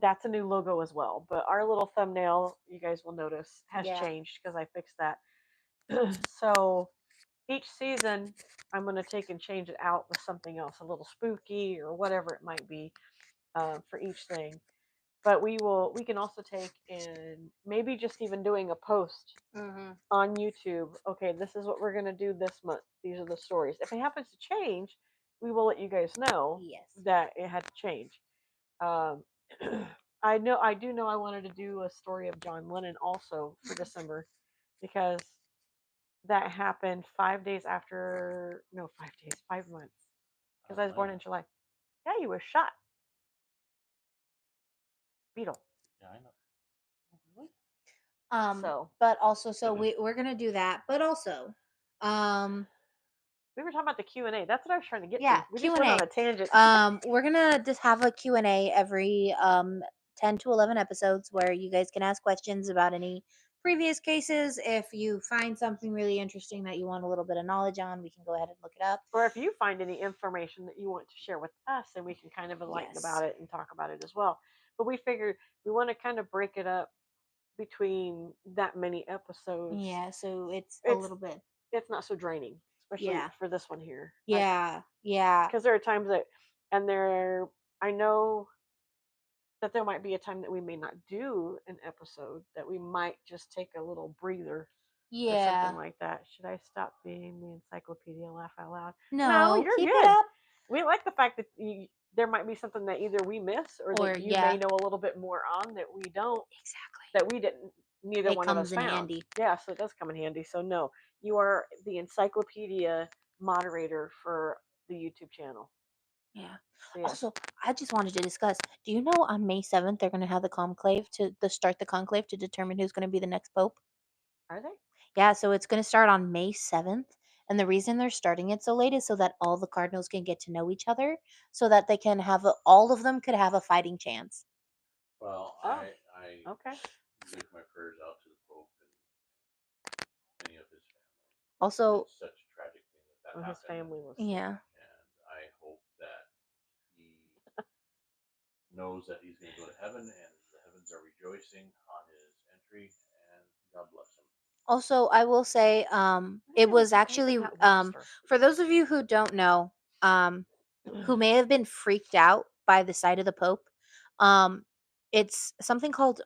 that's a new logo as well. But our little thumbnail, you guys will notice, has changed because I fixed that. So each season, I'm going to take and change it out with something else, a little spooky or whatever it might be for each thing. But we can also take and maybe just even doing a post on YouTube. Okay, this is what we're going to do this month. These are the stories. If it happens to change, we will let you guys know that it had to change. I do know I wanted to do a story of John Lennon also for December because that happened 5 days after, no, 5 days, 5 months. Because I was born in July. Yeah, he was shot. Beetle. Yeah, I know. But also, so we're gonna do that. But also, we were talking about the Q&A. That's what I was trying to get yeah, to. We just went on Q&A. a tangent. We're gonna just have a Q&A every 10 to 11 episodes where you guys can ask questions about any previous cases. If you find something really interesting that you want a little bit of knowledge on, we can go ahead and look it up. Or if you find any information that you want to share with us, then we can kind of enlighten about it and talk about it as well. But we figured we want to kind of break it up between that many episodes. Yeah, so it's a little bit. It's not so draining, especially for this one here. Yeah. Because there are times that, I know that there might be a time that we may not do an episode, that we might just take a little breather. Or something like that. Should I stop being the encyclopedia laugh out loud? No, you're keep good. it up. We like the fact that there might be something that either we miss or that you may know a little bit more on that we don't. Exactly. That we didn't. Neither one of us found. It comes in handy. Yeah, so it does come in handy. So no, you are the encyclopedia moderator for the YouTube channel. Yeah. So, also, I just wanted to discuss. Do you know on May 7th they're going to have the conclave to start the conclave to determine who's going to be the next pope? Are they? Yeah, so it's going to start on May 7th. And the reason they're starting it so late is so that all the cardinals can get to know each other, so that they can have all of them could have a fighting chance. Well, I okay. give my prayers out to the Pope and any of his family. Also, it's such a tragic thing that happened. His family was. Yeah. And I hope that he knows that he's going to go to heaven, and the heavens are rejoicing on his entry, and God bless him. Also, I will say, it was actually, for those of you who don't know, who may have been freaked out by the sight of the Pope, it's something called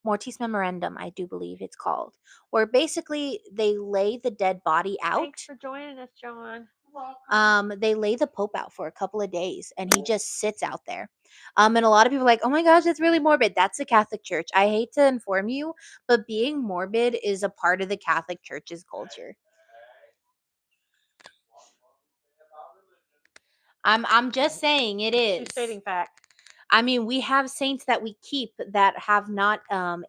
Mortis Memorandum, I do believe it's called, where basically they lay the dead body out. Thanks for joining us, John. They lay the Pope out for a couple of days, and he just sits out there. And a lot of people are like, oh my gosh, that's really morbid. That's the Catholic Church. I hate to inform you, but being morbid is a part of the Catholic Church's culture. I'm just saying it is. She's stating fact. I mean, we have saints that we keep that have not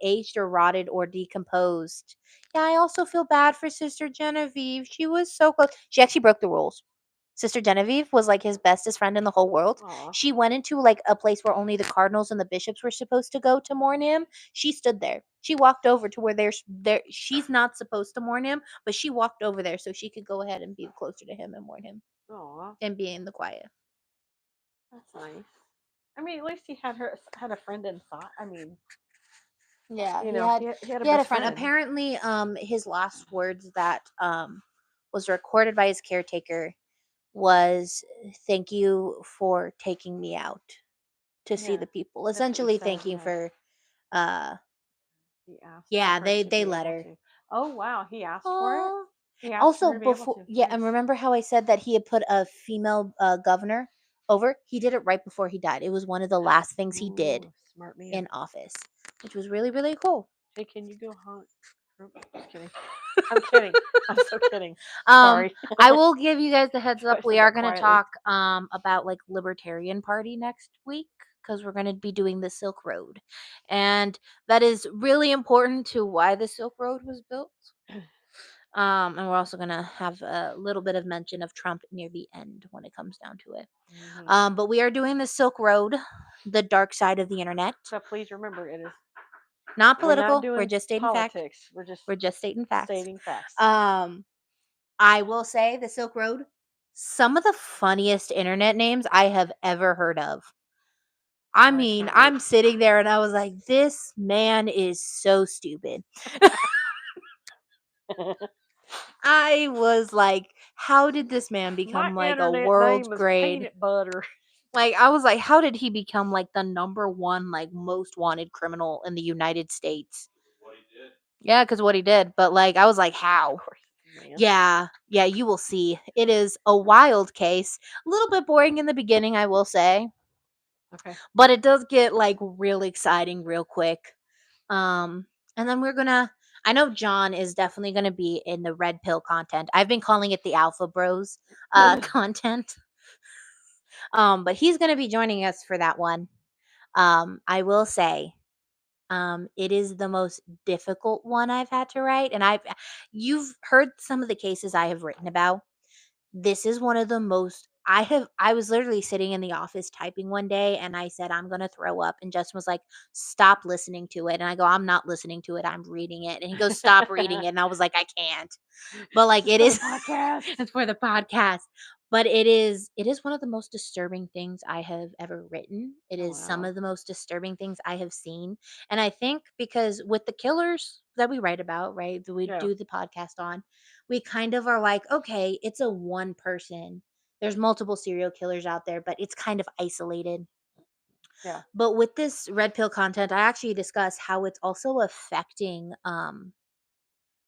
aged or rotted or decomposed. Yeah, I also feel bad for Sister Genevieve. She was so close. She actually broke the rules. Sister Genevieve was like his bestest friend in the whole world. Aww. She went into like a place where only the cardinals and the bishops were supposed to go to mourn him. She stood there. She walked over to where there. She's not supposed to mourn him, but she walked over there so she could go ahead and be closer to him and mourn him. Aww. And be in the quiet. That's nice. I mean, at least he had a friend in thought. I mean, yeah, he had a friend. Apparently, his last words that was recorded by his caretaker was, "Thank you for taking me out to see the people." Essentially, thanking for. He asked. Yeah, they let her. Oh wow, he asked for it. He asked also, before, and remember how I said that he had put a female governor over? He did it right before he died. It was one of the last things he did in office, which was really, really cool. Hey, can you go hunt? Just kidding. I'm kidding. I'm so kidding. Sorry. I will give you guys the heads up. We are going to talk about like Libertarian Party next week, because we're going to be doing the Silk Road, and that is really important to why the Silk Road was built. And we're also gonna have a little bit of mention of Trump near the end when it comes down to it. Mhm. But we are doing the Silk Road, the dark side of the internet. So please remember, it is Not we're not political. We're doing just stating fact. politics. We're just We're just stating facts. stating facts. I will say the Silk Road, some of the funniest internet names I have ever heard of. I I mean, can't I'm wait. sitting there and I was like, this man is so stupid. I was like, how did this man My become like a internet world name is grade? peanut butter. Like, I was like, how did he become like the number one, like most wanted criminal in the United States? What he did. Yeah, because what he did. But like, I was like, how? Of course, man. Yeah, you will see. It is a wild case. A little bit boring in the beginning, I will say, Okay. but it does get like real exciting real quick. And then I know John is definitely gonna be in the red pill content. I've been calling it the Alpha Bros content. But he's gonna be joining us for that one. I will say, it is the most difficult one I've had to write, and you've heard some of the cases I have written about. This is one of the most I was literally sitting in the office typing one day and I said, I'm gonna throw up. And Justin was like, stop listening to it. And I go, I'm not listening to it, I'm reading it. And he goes, stop reading it. And I was like, I can't. But like it This is for the podcast. it's for the podcast. But it is one of the most disturbing things I have ever written. It Oh, is some wow. of the most disturbing things I have seen. And I think because with the killers that we write about, right, that we Yeah. do the podcast on, we kind of are like, okay, it's a one person. There's multiple serial killers out there, but it's kind of isolated. Yeah. But with this red pill content, I actually discuss how it's also affecting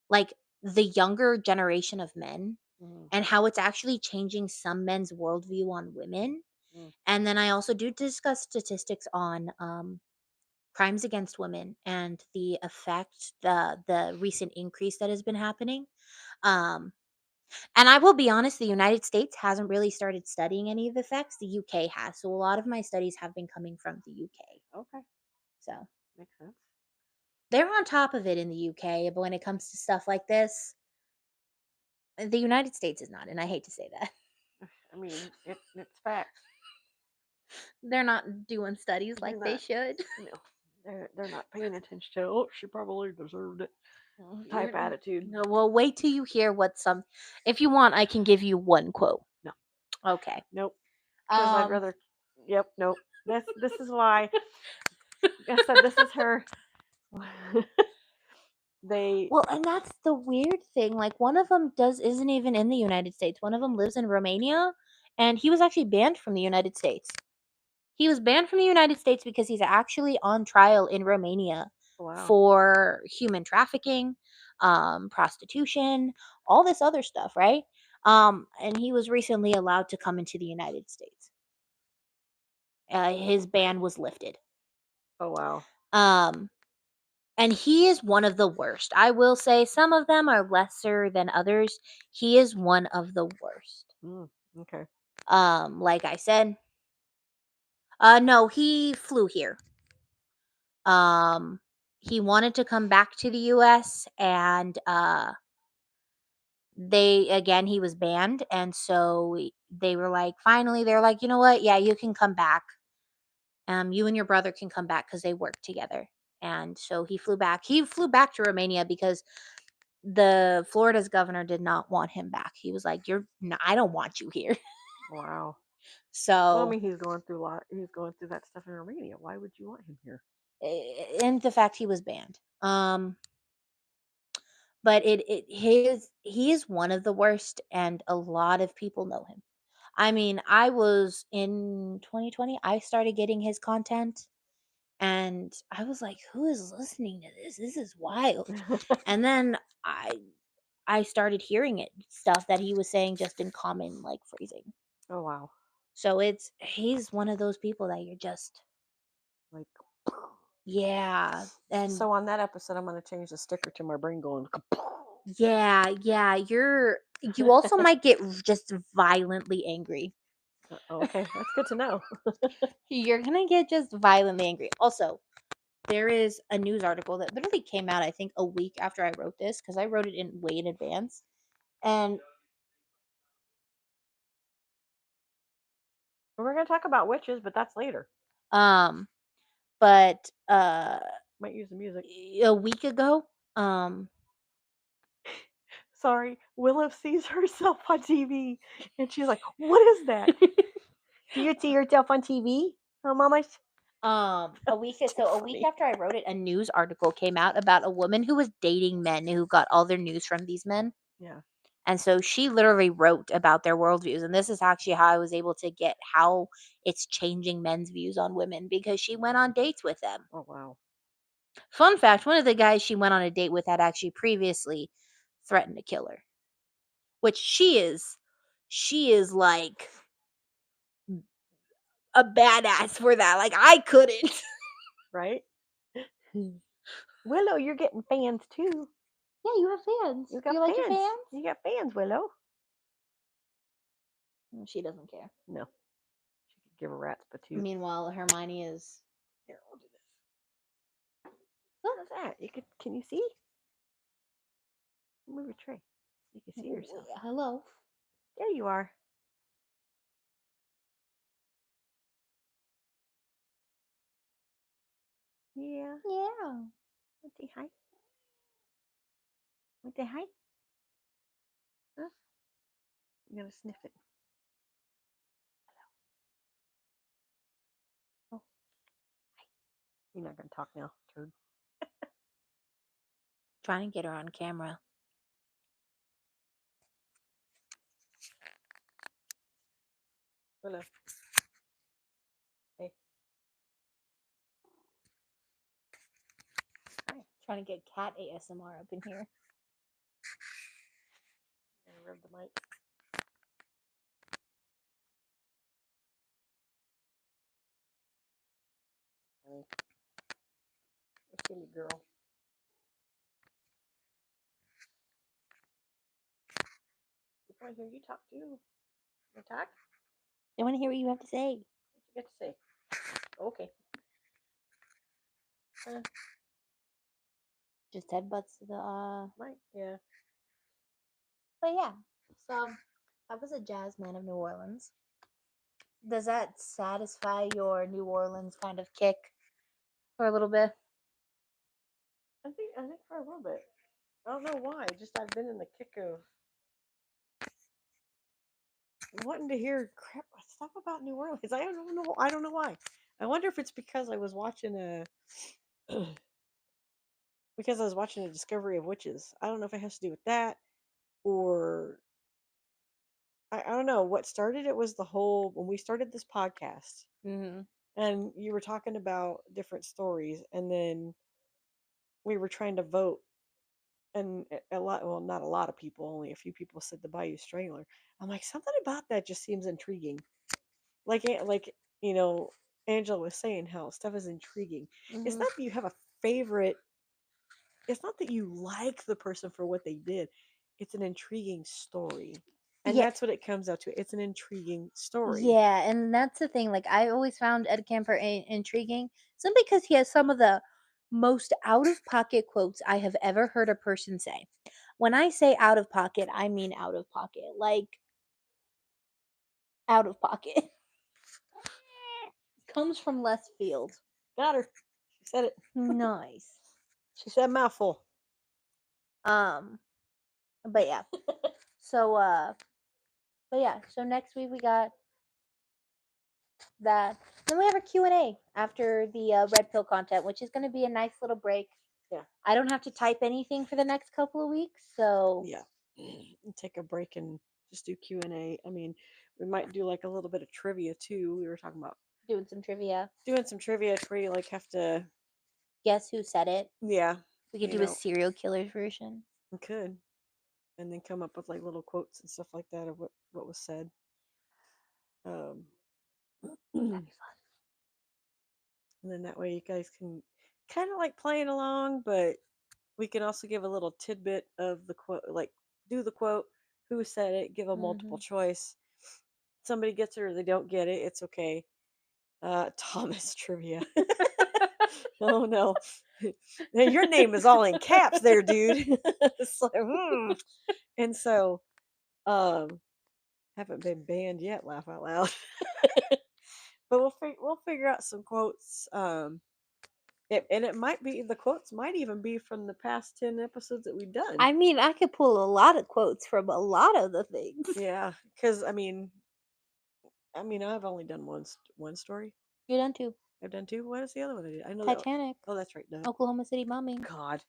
like the younger generation of men Mm, and how it's actually changing some men's worldview on women. mm. And then I also do discuss statistics on crimes against women and the effect, the recent increase that has been happening. Um, and I will be honest, the United States hasn't really started studying any of the effects. The UK has. So a lot of my studies have been coming from the UK. Okay. So Makes sense. they're on top of it in the UK. But when it comes to stuff like this, the United States is not. And I hate to say that. I mean, it's facts. They're not doing studies They're like they not. should. No, they're not paying attention to. Oh, she probably deserved it. Type You're- attitude. No, well, wait till you hear what some. If you want, I can give you one quote. No. Okay. Nope. Because I'd rather. Yep. Nope. This is why I said this is her. They. Well, and that's the weird thing. Like one of them isn't even in the United States. One of them lives in Romania, and he was actually banned from the United States. He was banned from the United States because he's actually on trial in Romania Wow. for human trafficking, prostitution, all this other stuff, right? And he was recently allowed to come into the United States. His ban was lifted. Oh wow. And he is one of the worst. I will say some of them are lesser than others. He is one of the worst. Okay. Like I said, no, he flew here. He wanted to come back to the US and he was banned, and so they were like, finally they're like, you know what, yeah, you can come back. You and your brother can come back because they work together. And so he flew back to Romania because the Florida's governor did not want him back. He was like, I don't want you here. Wow. So Well, I mean, he's going through that stuff in Romania. Why would you want him here? and the fact he was banned. But he is one of the worst, and a lot of people know him. I mean, I was in 2020, I started getting his content, and I was like, who is listening to this? This is wild. And then I started hearing it, stuff that he was saying just in common like phrasing. Oh wow. So he's one of those people that you're just Like. yeah. And So on that episode, I'm gonna change the sticker to my brain going. yeah, you also might get just violently angry. Okay, that's good to know. You're gonna get just violently angry. Also, there is a news article that literally came out, I think, a week after I wrote this because I wrote it in way in advance. And We're gonna talk about witches, but that's later. um, but Might use the music. a week ago, Sorry, Willow sees herself on TV, and she's like, "What is that? Do you see yourself on TV, oh, Mama?" a week That's too so a week funny. after I wrote it, a news article came out about a woman who was dating men who got all their news from these men. Yeah. And so she literally wrote about their worldviews. And this is actually how I was able to get how it's changing men's views on women because she went on dates with them. Oh wow. Fun fact, one of the guys she went on a date with had actually previously threatened to kill her. Which she is like a badass for that. Like I couldn't. Right. Willow, you're getting fans too. Yeah, you have fans. You got You like your fans. fans? You got fans, Willow. She doesn't care. No. She could give a rat's patootie. Meanwhile, Hermione is. Here, I'll do this. What is that? Can you see? Move your tray. You can see yourself. Hello. There you are. Yeah. Yeah. Want to say hi? Want to say hi? Huh? I'm gonna sniff it. Hello. Oh. Hi. You're not gonna talk now, turd. Trying to get her on camera. Willow. Hey. Hi. Trying to get cat ASMR up in here. I'm gonna rub the mic. Hey. You silly girl. People want to hear you talk too. You talk? They want to hear what you have to say. What you got to say? Okay. Just headbutts to the Mic. Yeah. But yeah. So that was a jazz man of New Orleans. Does that satisfy your New Orleans kind of kick for a little bit? I think for a little bit. I don't know why. Just I've been in the kick of wanting to hear crap stuff about New Orleans. I don't know. I don't know why. I wonder if it's because I was watching a Discovery of Witches. I don't know if it has to do with that or I don't know what started it was the whole when we started this podcast Mm-hmm. and you were talking about different stories and then we were trying to vote and a lot well not a lot of people only a few people said the Bayou Strangler. I'm like something about that just seems intriguing. Like you know Angela was saying how stuff is intriguing. It's not that you have a favorite. It's not that you like the person for what they did. It's an intriguing story, and Yeah. that's what it comes out to. It's an intriguing story. Yeah, and that's the thing. Like I always found Ed Camper intriguing, simply because he has some of the most out of pocket quotes I have ever heard a person say. When I say out of pocket, I mean out of pocket, like out of pocket. Comes from left field. Got her. She said it. Nice. She said mouthful. But yeah. So so next week we got that. Then we have a Q&A after the red pill content, which is going to be a nice little break. Yeah. I don't have to type anything for the next couple of weeks, so Yeah. Take a break and just do Q&A. I mean, we might do like a little bit of trivia too. We were talking about doing some trivia. doing some trivia where you like have to Guess who said it? yeah. We could you do a know, serial killer version. we could. And then come up with like little quotes and stuff like that of what was said. That'd be fun. And then that way you guys can kind of like playing along, but we can also give a little tidbit of the quote, like do the quote, who said it, give a multiple choice. Somebody gets it or they don't get it, it's okay. Thomas trivia. Oh no. Now, your name is all in caps there, dude. It's like, And so, um, haven't been banned yet, laugh out loud. But we'll figure out some quotes. And it might be the quotes might even be from the past 10 episodes that we've done. I mean, I could pull a lot of quotes from a lot of the things. Yeah, because I've only done one story. You're done too. I've done two. What is the other one I did? I know that. Titanic, Oh, that's right. No. Oklahoma City bombing. God.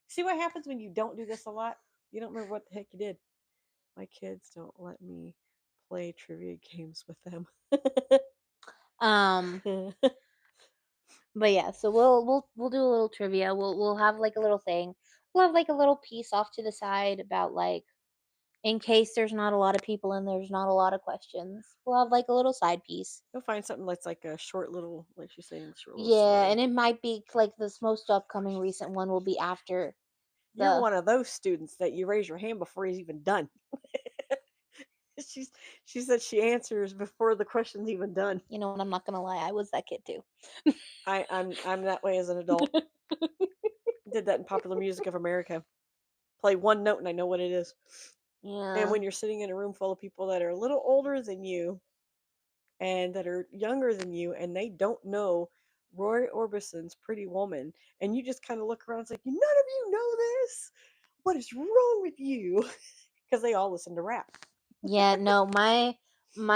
See what happens when you don't do this a lot? You don't remember what the heck you did. My kids don't let me play trivia games with them. Um, but yeah, so we'll do a little trivia. We'll have like a little thing. We'll have like a little piece off to the side about like in case there's not a lot of people and there's not a lot of questions. We'll have like a little side piece. You'll find something that's like a short little, like she's saying, short little Yeah, story. and it might be like this most upcoming recent one will be after You're the one of those students that you raise your hand before he's even done. She said she answers before the question's even done. you know, and I'm not gonna lie, I was that kid too. I'm that way as an adult. Did that in Popular Music of America. Play one note and I know what it is. Yeah. And when you're sitting in a room full of people that are a little older than you and that are younger than you and they don't know Roy Orbison's Pretty Woman, and you just kind of look around and it's like, none of you know this. What is wrong with you? Because they all listen to rap. Yeah, no, my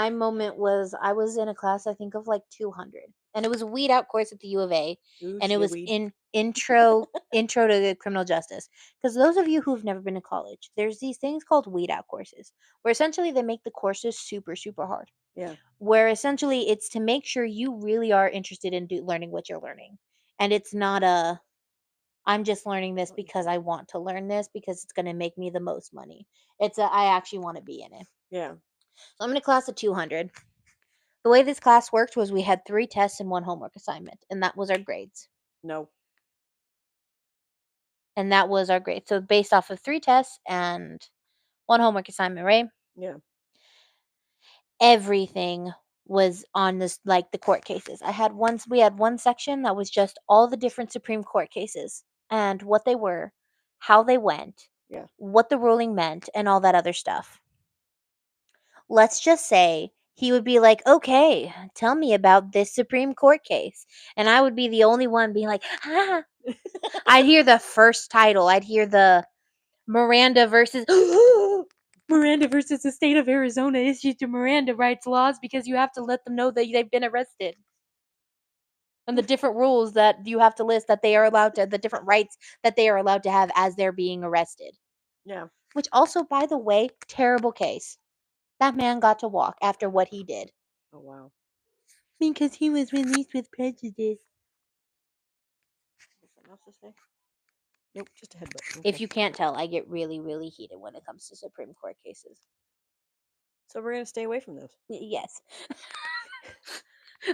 moment was I was in a class I think of like 200, and it was a weed out course at the U of A, Ooh, and she it did was weed. in intro to criminal justice. Because those of you who've never been to college, there's these things called weed out courses, where essentially they make the courses super super hard. Yeah. Where essentially it's to make sure you really are interested in learning what you're learning, and it's not a I'm just learning this because I want to learn this because it's going to make me the most money. It's a I actually want to be in it. Yeah. So I'm in a class of 200. The way this class worked was we had 3 tests and 1 homework assignment, and that was our grades. No. And that was our grade. So based off of 3 tests and 1 homework assignment, right? Yeah. Everything was on this like the court cases. We had one section that was just all the different Supreme Court cases and what they were, how they went, Yeah. what the ruling meant, and all that other stuff. Let's just say he would be like, okay, tell me about this Supreme Court case. And I would be the only one being like, ah. I'd hear the first title. I'd hear the Miranda versus Miranda versus the state of Arizona issued to Miranda rights laws because you have to let them know that they've been arrested. And the different rules that you have to list that they are allowed to, the different rights that they are allowed to have as they're being arrested. Yeah. Which also, by the way, terrible case. That man got to walk after what he did. Oh wow. Because he was released with prejudice. Something else to say? Nope, just a headbutt. If you can't tell, I get really, really heated when it comes to Supreme Court cases. So we're gonna stay away from those. Yes.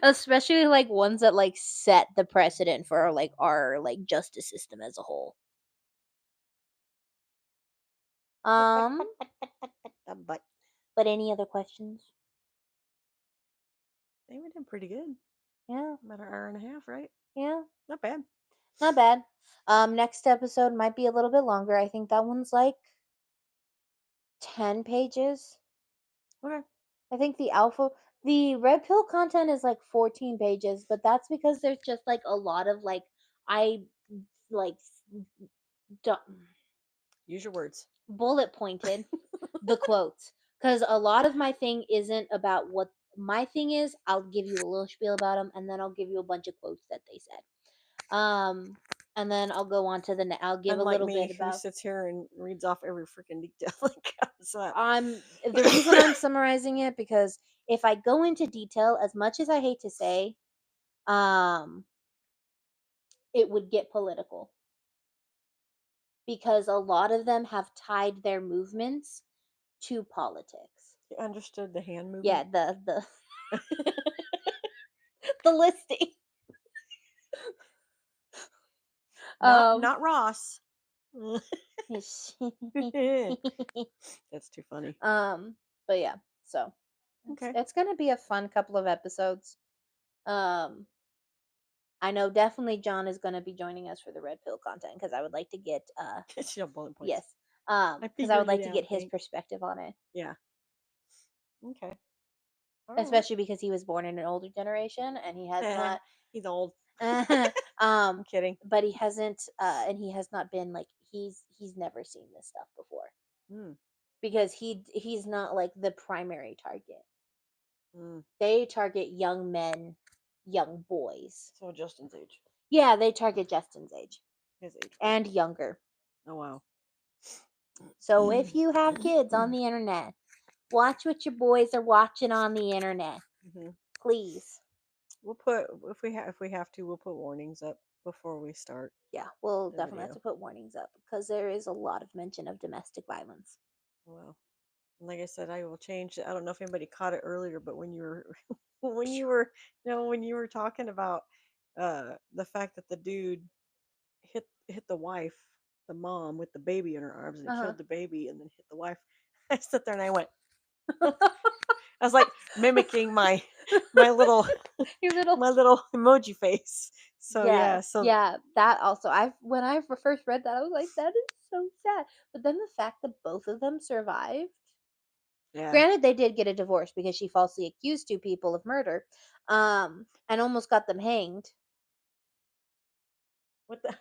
Especially like ones that like set the precedent for like our like justice system as a whole. But But any other questions? they went in pretty good. Yeah, About an hour and a half, right? yeah, Not bad. not bad. Next episode might be a little bit longer. I think that one's like 10 pages. Okay. I think the red pill content is like 14 pages, but that's because there's just like a lot of like I like Use your words. bullet pointed the quotes because a lot of my thing isn't about what my thing is. I'll give you a little spiel about them, and then I'll give you a bunch of quotes that they said. And then I'll go on to I'll give Unlike a little me, bit who about. sits here and reads off every freaking detail that comes up. The reason I'm summarizing it because if I go into detail, as much as I hate to say, it would get political because a lot of them have tied their movements to politics. You understood the hand movement? Yeah, the the listing. Not Ross. That's That's too funny. but yeah, so Okay. it's gonna be a fun couple of episodes. I know definitely John is going to be joining us for the red pill content because I would like to get Get you bullet points. yes because I figured would like it to out, get his thanks. perspective on it, Yeah. Okay. All right. especially because he was born in an older generation and he has not He's old. um Kidding. but he hasn't and he has not been like he's never seen this stuff before Mm. because he's not like the primary target. Mm. They target young men, young boys. So Justin's age. Yeah, they target Justin's age His age. group. and younger. Oh wow. So if you have kids on the internet, watch what your boys are watching on the internet, hmm please. We'll put if we have to, we'll put warnings up before we start. Yeah, we'll The definitely have video. to put warnings up because there is a lot of mention of domestic violence. Well, like I said, I will change. I don't know if anybody caught it earlier, but when you were when you were talking about the fact that the dude hit the wife, the mom with the baby in her arms, and he Uh-huh. killed the baby and then hit the wife. I sat there and I went. I was like mimicking my little Your little my little emoji face. So yeah, so yeah, that also. When I first read that, I was like, that is so sad. But then the fact that both of them survived. yeah. Granted, they did get a divorce because she falsely accused two people of murder, and almost got them hanged. What the?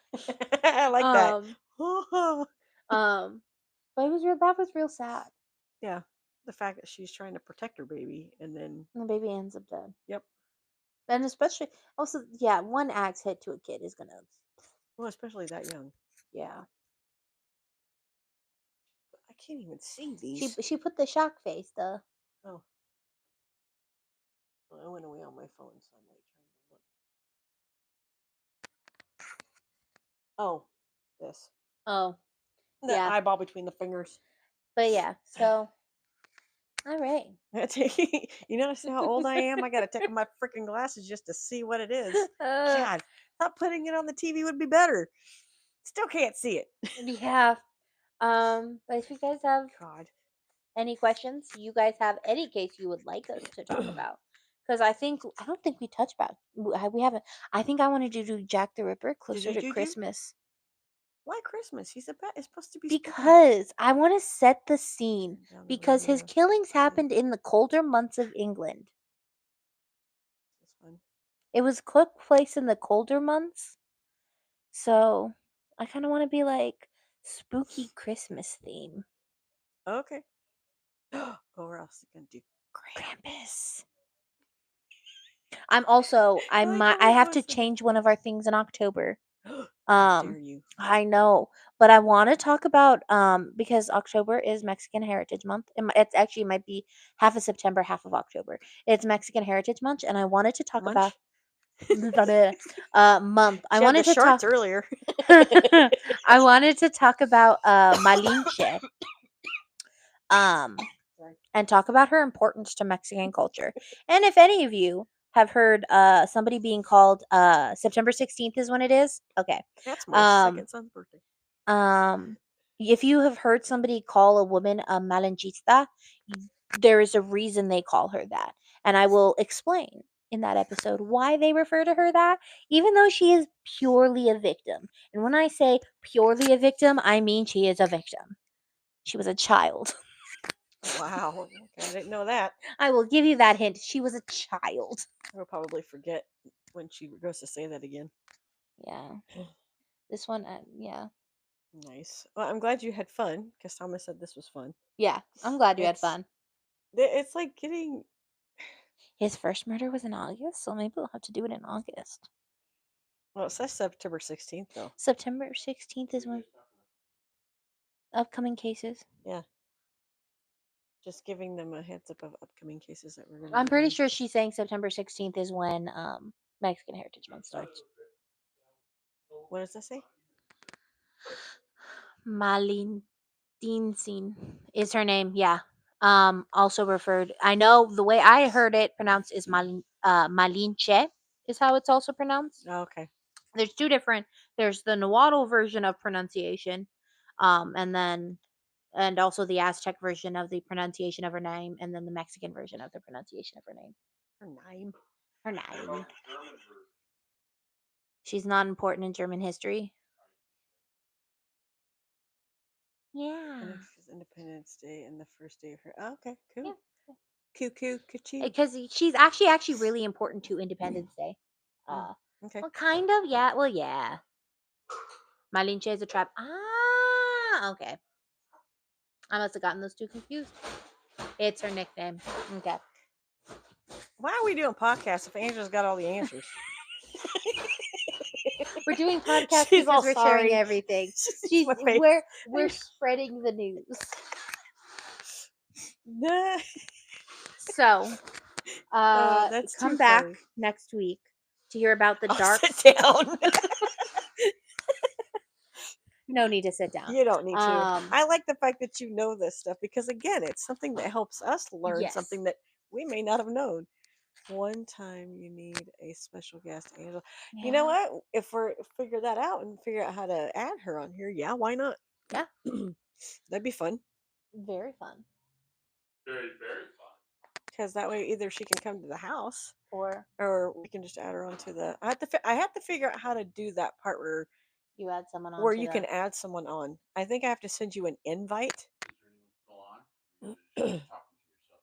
I like that. But it was real. That was real sad. Yeah, the fact that she's trying to protect her baby and then And the baby ends up dead. yep. And especially, also, yeah, one axe hit to a kid is gonna, Well, especially that young. yeah. I can't even see She these. she put the shock face. The Oh, well, I went away on my phone, so I'm like trying to look. Oh, this. oh The yeah, eyeball between the fingers. but yeah. So all right. You notice how old I am? I gotta take off my freaking glasses just to see what it is. Uh, God, thought putting it on the TV would be better. Still can't see it. yeah. But if you guys have God. any questions, you guys have any case you would like us to talk about, because I don't think we touched about we haven't. I think I wanted to do Jack the Ripper closer to Do? Christmas Why Christmas? He's a pet. It's supposed to be spooky. because I want to set the scene Down the because road, his yeah. killings happened in the colder months of England. This one. It was took place in the colder months, so I kind of want to be like spooky Christmas theme. Okay. Oh, we're also gonna do Krampus. I'm also I like might how I we have both to said that. change one of our things in October. How dare Um you? I know, but I want to talk about because October is Mexican Heritage Month. It's actually might be half of September, half of October. It's Mexican Heritage Month, and I wanted to talk about Munch? month. I She had the wanted to talk. shorts earlier. I wanted to talk about Malinche. Um, Sorry. and talk about her importance to Mexican culture. And if any of you have heard somebody being called September 16th is when it is. Okay. That's my second son's birthday. If you have heard somebody call a woman a malinchista, there is a reason they call her that. And I will explain in that episode why they refer to her that, even though she is purely a victim. And when I say purely a victim, I mean she is a victim. She was a child. Wow. Okay, I didn't know that. I will give you that hint. She was a child. I'll probably forget when she goes to say that again. Yeah. This one, yeah. Nice. Well, I'm glad you had fun because Thomas said this was fun. Yeah. I'm glad you had fun. It's like getting. His first murder was in August, so maybe we'll have to do it in August. Well, it says September 16th though. September 16th is when upcoming cases. Yeah. Just giving them a heads up of upcoming cases that we're going to. I'm pretty sure she's saying September 16th is when Mexican Heritage Month starts. What does that say? Malintinsin is her name. Yeah. Also referred. I know the way I heard it pronounced is Malinche is how it's also pronounced. Oh, okay. There's two different. There's the Nahuatl version of pronunciation, and also the Aztec version of the pronunciation of her name, and then the Mexican version of the pronunciation of her name. Her name. Her name. She's not important in German history. The Yeah. next is Independence Day and the first day of her. Oh, okay, cool. Yeah. Cuckoo, cuckoo. Because she's actually really important to Independence Day. Okay. Well, kind of, yeah. Well, yeah. Malinche is a tribe. Ah, okay. I must have gotten those two confused. It's her nickname. Okay. Why are we doing podcasts if Angela's got all the answers? We're doing podcasts She's all because we're sharing sorry. everything. She's my face. We're spreading the news. Nah. So, That's come too back funny. next week to hear about the I'll dark. sit down. No need to sit down. You don't need to. Um, I like the fact that you know this stuff because again, it's something that helps us learn Yes. something that we may not have known. One time you need a special guest, Angela. You know yeah. what? If we figure that out and figure out how to add her on here, yeah, why not? Yeah. That'd be fun. Very fun. Very, very fun. Because that way, either she can come to the house, Or or we can just add her onto the. I have to figure out how to do that part where you add someone on. where you can add someone on. I think I have to send you an invite. Is there anyone still on? Or you're just talking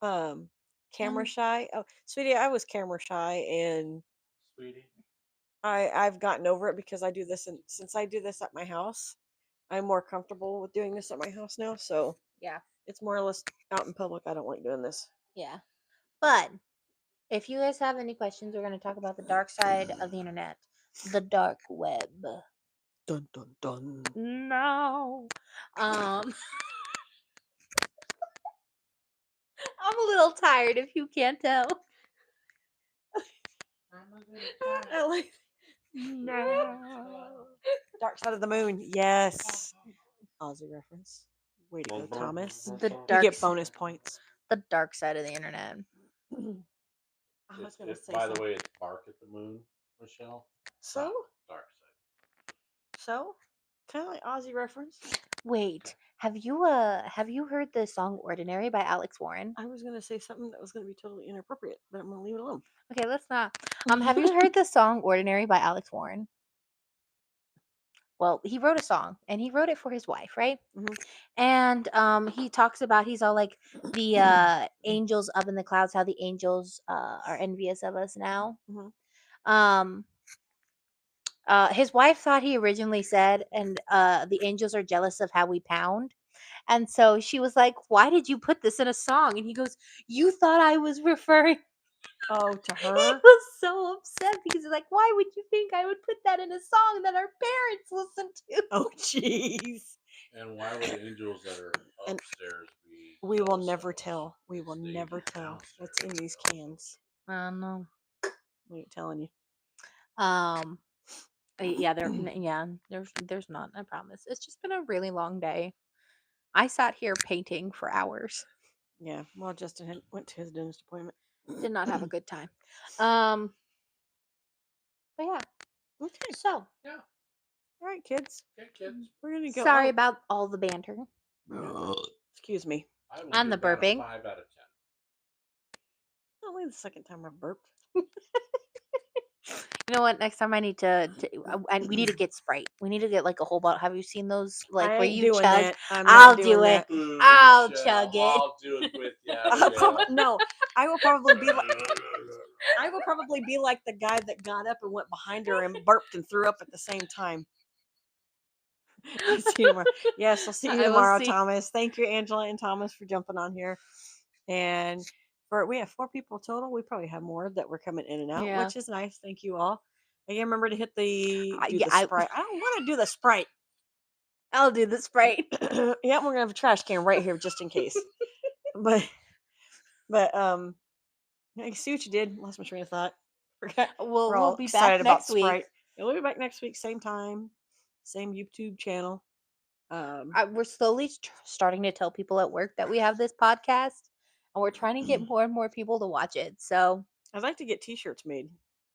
to yourself? Camera shy. Oh, sweetie, I was camera shy, and Sweetie. I've gotten over it because I do this, and since I do this at my house, I'm more comfortable with doing this at my house now. So Yeah. it's more or less out in public. I don't like doing this. Yeah. But if you guys have any questions, we're going to talk about the dark side of the internet, the dark web. Dun dun dun. No. I'm a little tired if you can't tell. I like No. Dark Side of the Moon. Yes. Aussie reference. Way to go, Thomas. The You dark get s- bonus points. The dark side of the internet. I was gonna say By the something. way, it's Bark at the Moon, Michelle. So Not Dark Side. kind of like Aussie reference. Wait, have you heard the song Ordinary by Alex Warren? I was gonna say something that was gonna be totally inappropriate, but I'm gonna leave it alone. Okay, let's not. Have you heard the song Ordinary by Alex Warren? Well, he wrote a song and he wrote it for his wife, right? Mhm. And he talks about he's all like the angels up in the clouds, how the angels are envious of us now. Mhm. His wife thought he originally said, and the angels are jealous of how we pound. And so she was like, "Why did you put this in a song?" And he goes, "You thought I was referring." Oh, to He her. was so upset because he's like, "Why would you think I would put that in a song that our parents listen to?" Oh, jeez. And why would the angels that are And upstairs be? we will jealous never of us? tell. We will It's the never angels tell what's in downstairs. these cans. I don't know. I ain't telling you. Yeah, there's not. I promise. It's just been a really long day. I sat here painting for hours. Yeah. Well, Justin went to his dentist appointment. Did not have a good time. But yeah. Okay. So Yeah. All right, kids. Okay, kids. We're gonna go. sorry about all the banter Excuse me. I will and the give that a burping. 5 out of 10. Only the second time I burped. You know what? Next time I need to and we need to get Sprite. We need to get like a whole bottle. Have you seen those like I where ain't you doing chug? that. I'm I'll not do doing it. that. I'll Michelle, chug it. I'll do it with you. No, I will probably be like I will probably be like the guy that got up and went behind her and burped and threw up at the same time. I'll see you tomorrow. Yes, I'll see you I will tomorrow, see- Thomas. Thank you, Angela and Thomas, for jumping on here. And we have 4 people total. We probably have more that were coming in and out, Yeah. which is nice. Thank you all. Again, remember to hit the yeah, Sprite. I don't want to do the Sprite. I'll do the Sprite. Yeah, we're gonna have a trash can right here just in case. but I see what you did. Lost my train of thought. Forgot. We're all We'll be excited back about next week. Sprite. Yeah, we'll be back next week, same time, same YouTube channel. We're slowly starting to tell people at work that we have this podcast, and we're trying to get more and more people to watch it. So I'd like to get T-shirts made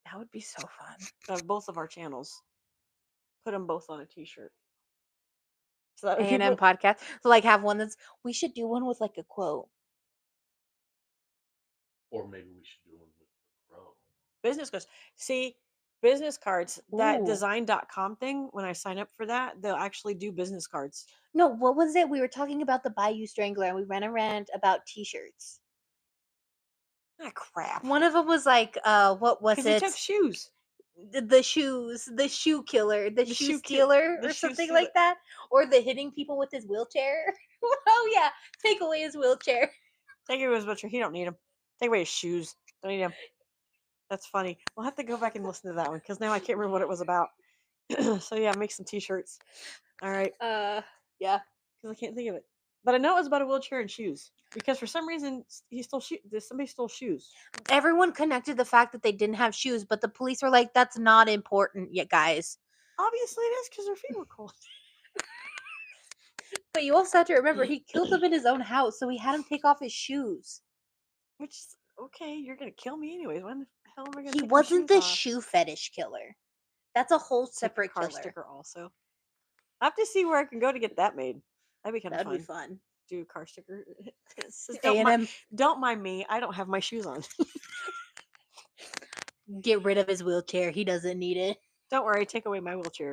that would be so fun. of both of our channels. Put them both on a T-shirt. So that way A&M people, podcast. So like have one that's. We should do one with like a quote. Or maybe we should do one with the crow. business goes. See, business cards. That Ooh. design.com thing, when I sign up for that, they'll actually do business cards. No, what was it? We were talking about the Bayou Strangler and we ran a rant about t-shirts. Ah, crap. One of them was like, what was Because he it? took shoes. The shoes, the shoe killer, the shoe shoe ki- stealer, the or shoe something stealer. like that, or the hitting people with his wheelchair. Oh yeah, take away his wheelchair. Take away his butcher. He don't need him. Take away his shoes. Don't need him. That's funny. We'll have to go back and listen to that one because now I can't remember what it was about. So yeah, make some t-shirts. All right, Yeah. because I can't think of it. But I know it was about a wheelchair and shoes because for some reason he stole somebody stole shoes. Everyone connected the fact that they didn't have shoes, but the police were like, "That's not important yet, guys." Obviously, it is because their feet were cold. But you also have to remember, he killed them in his own house, so he had him take off his shoes. Which is okay. You're gonna kill me anyways. When the hell am I gonna? He take my wasn't shoes the off? shoe fetish killer. That's a whole Take a separate car killer. sticker also. I have to see where I can go to get that made. That'd be kind of That'd fun. be fun. Do a car sticker. It says, A&M, don't mind me. I don't have my shoes on. get rid of his wheelchair. He doesn't need it. Don't worry. Take away my wheelchair.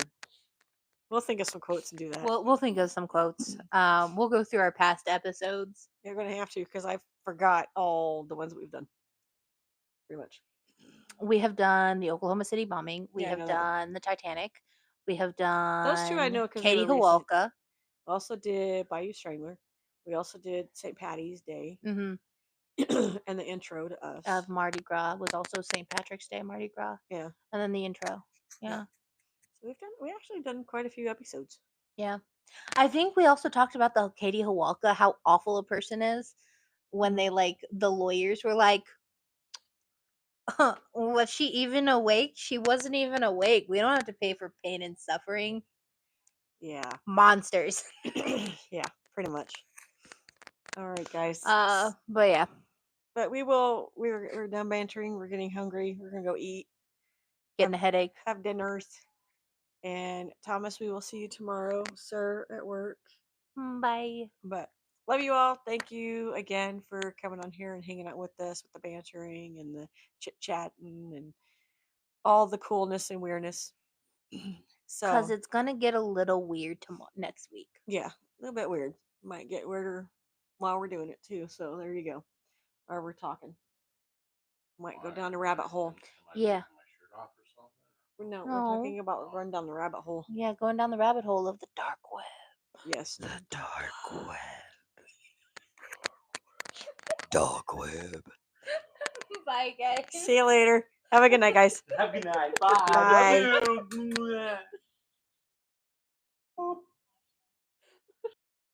We'll think of some quotes and do that. We'll think of some quotes. We'll go through our past episodes. You're gonna have to because I forgot all the ones that we've done. Pretty much. We have done the Oklahoma City bombing. We Yeah, I have know that one. done the Titanic. We have done Those two I know 'cause they Katie were recent. Hawalka. We also did Bayou Strangler. We also did St. Patty's Day hmm and the intro to us. of Mardi Gras was also St. Patrick's Day, Mardi Gras. Yeah. And then the intro. Yeah. So we actually done quite a few episodes. Yeah. I think we also talked about the Katie Hawalka, how awful a person is when they the lawyers were like, was she even awake? She wasn't even awake. We don't have to pay for pain and suffering. Yeah. Monsters. Yeah, pretty much. All right, guys. But yeah. But we're done bantering. We're getting hungry. We're gonna go eat, Getting a headache. have dinners. And Thomas, we will see you tomorrow, sir, at work. Bye. But love you all. Thank you again for coming on here and hanging out with us with the bantering and the chit chatting and all the coolness and weirdness. So Because it's going to get a little weird next week. yeah, a little bit weird. Might get weirder while we're doing it too. So there you go. Or we're talking. Might go down a rabbit hole. Yeah. My shirt off or something? No, No. we're talking about run down the rabbit hole. Yeah, going down the rabbit hole of the dark web. Yes. The dark web. Dark web. Bye, guys. See you later. Have a good night, guys. Have a good night. Bye. Bye.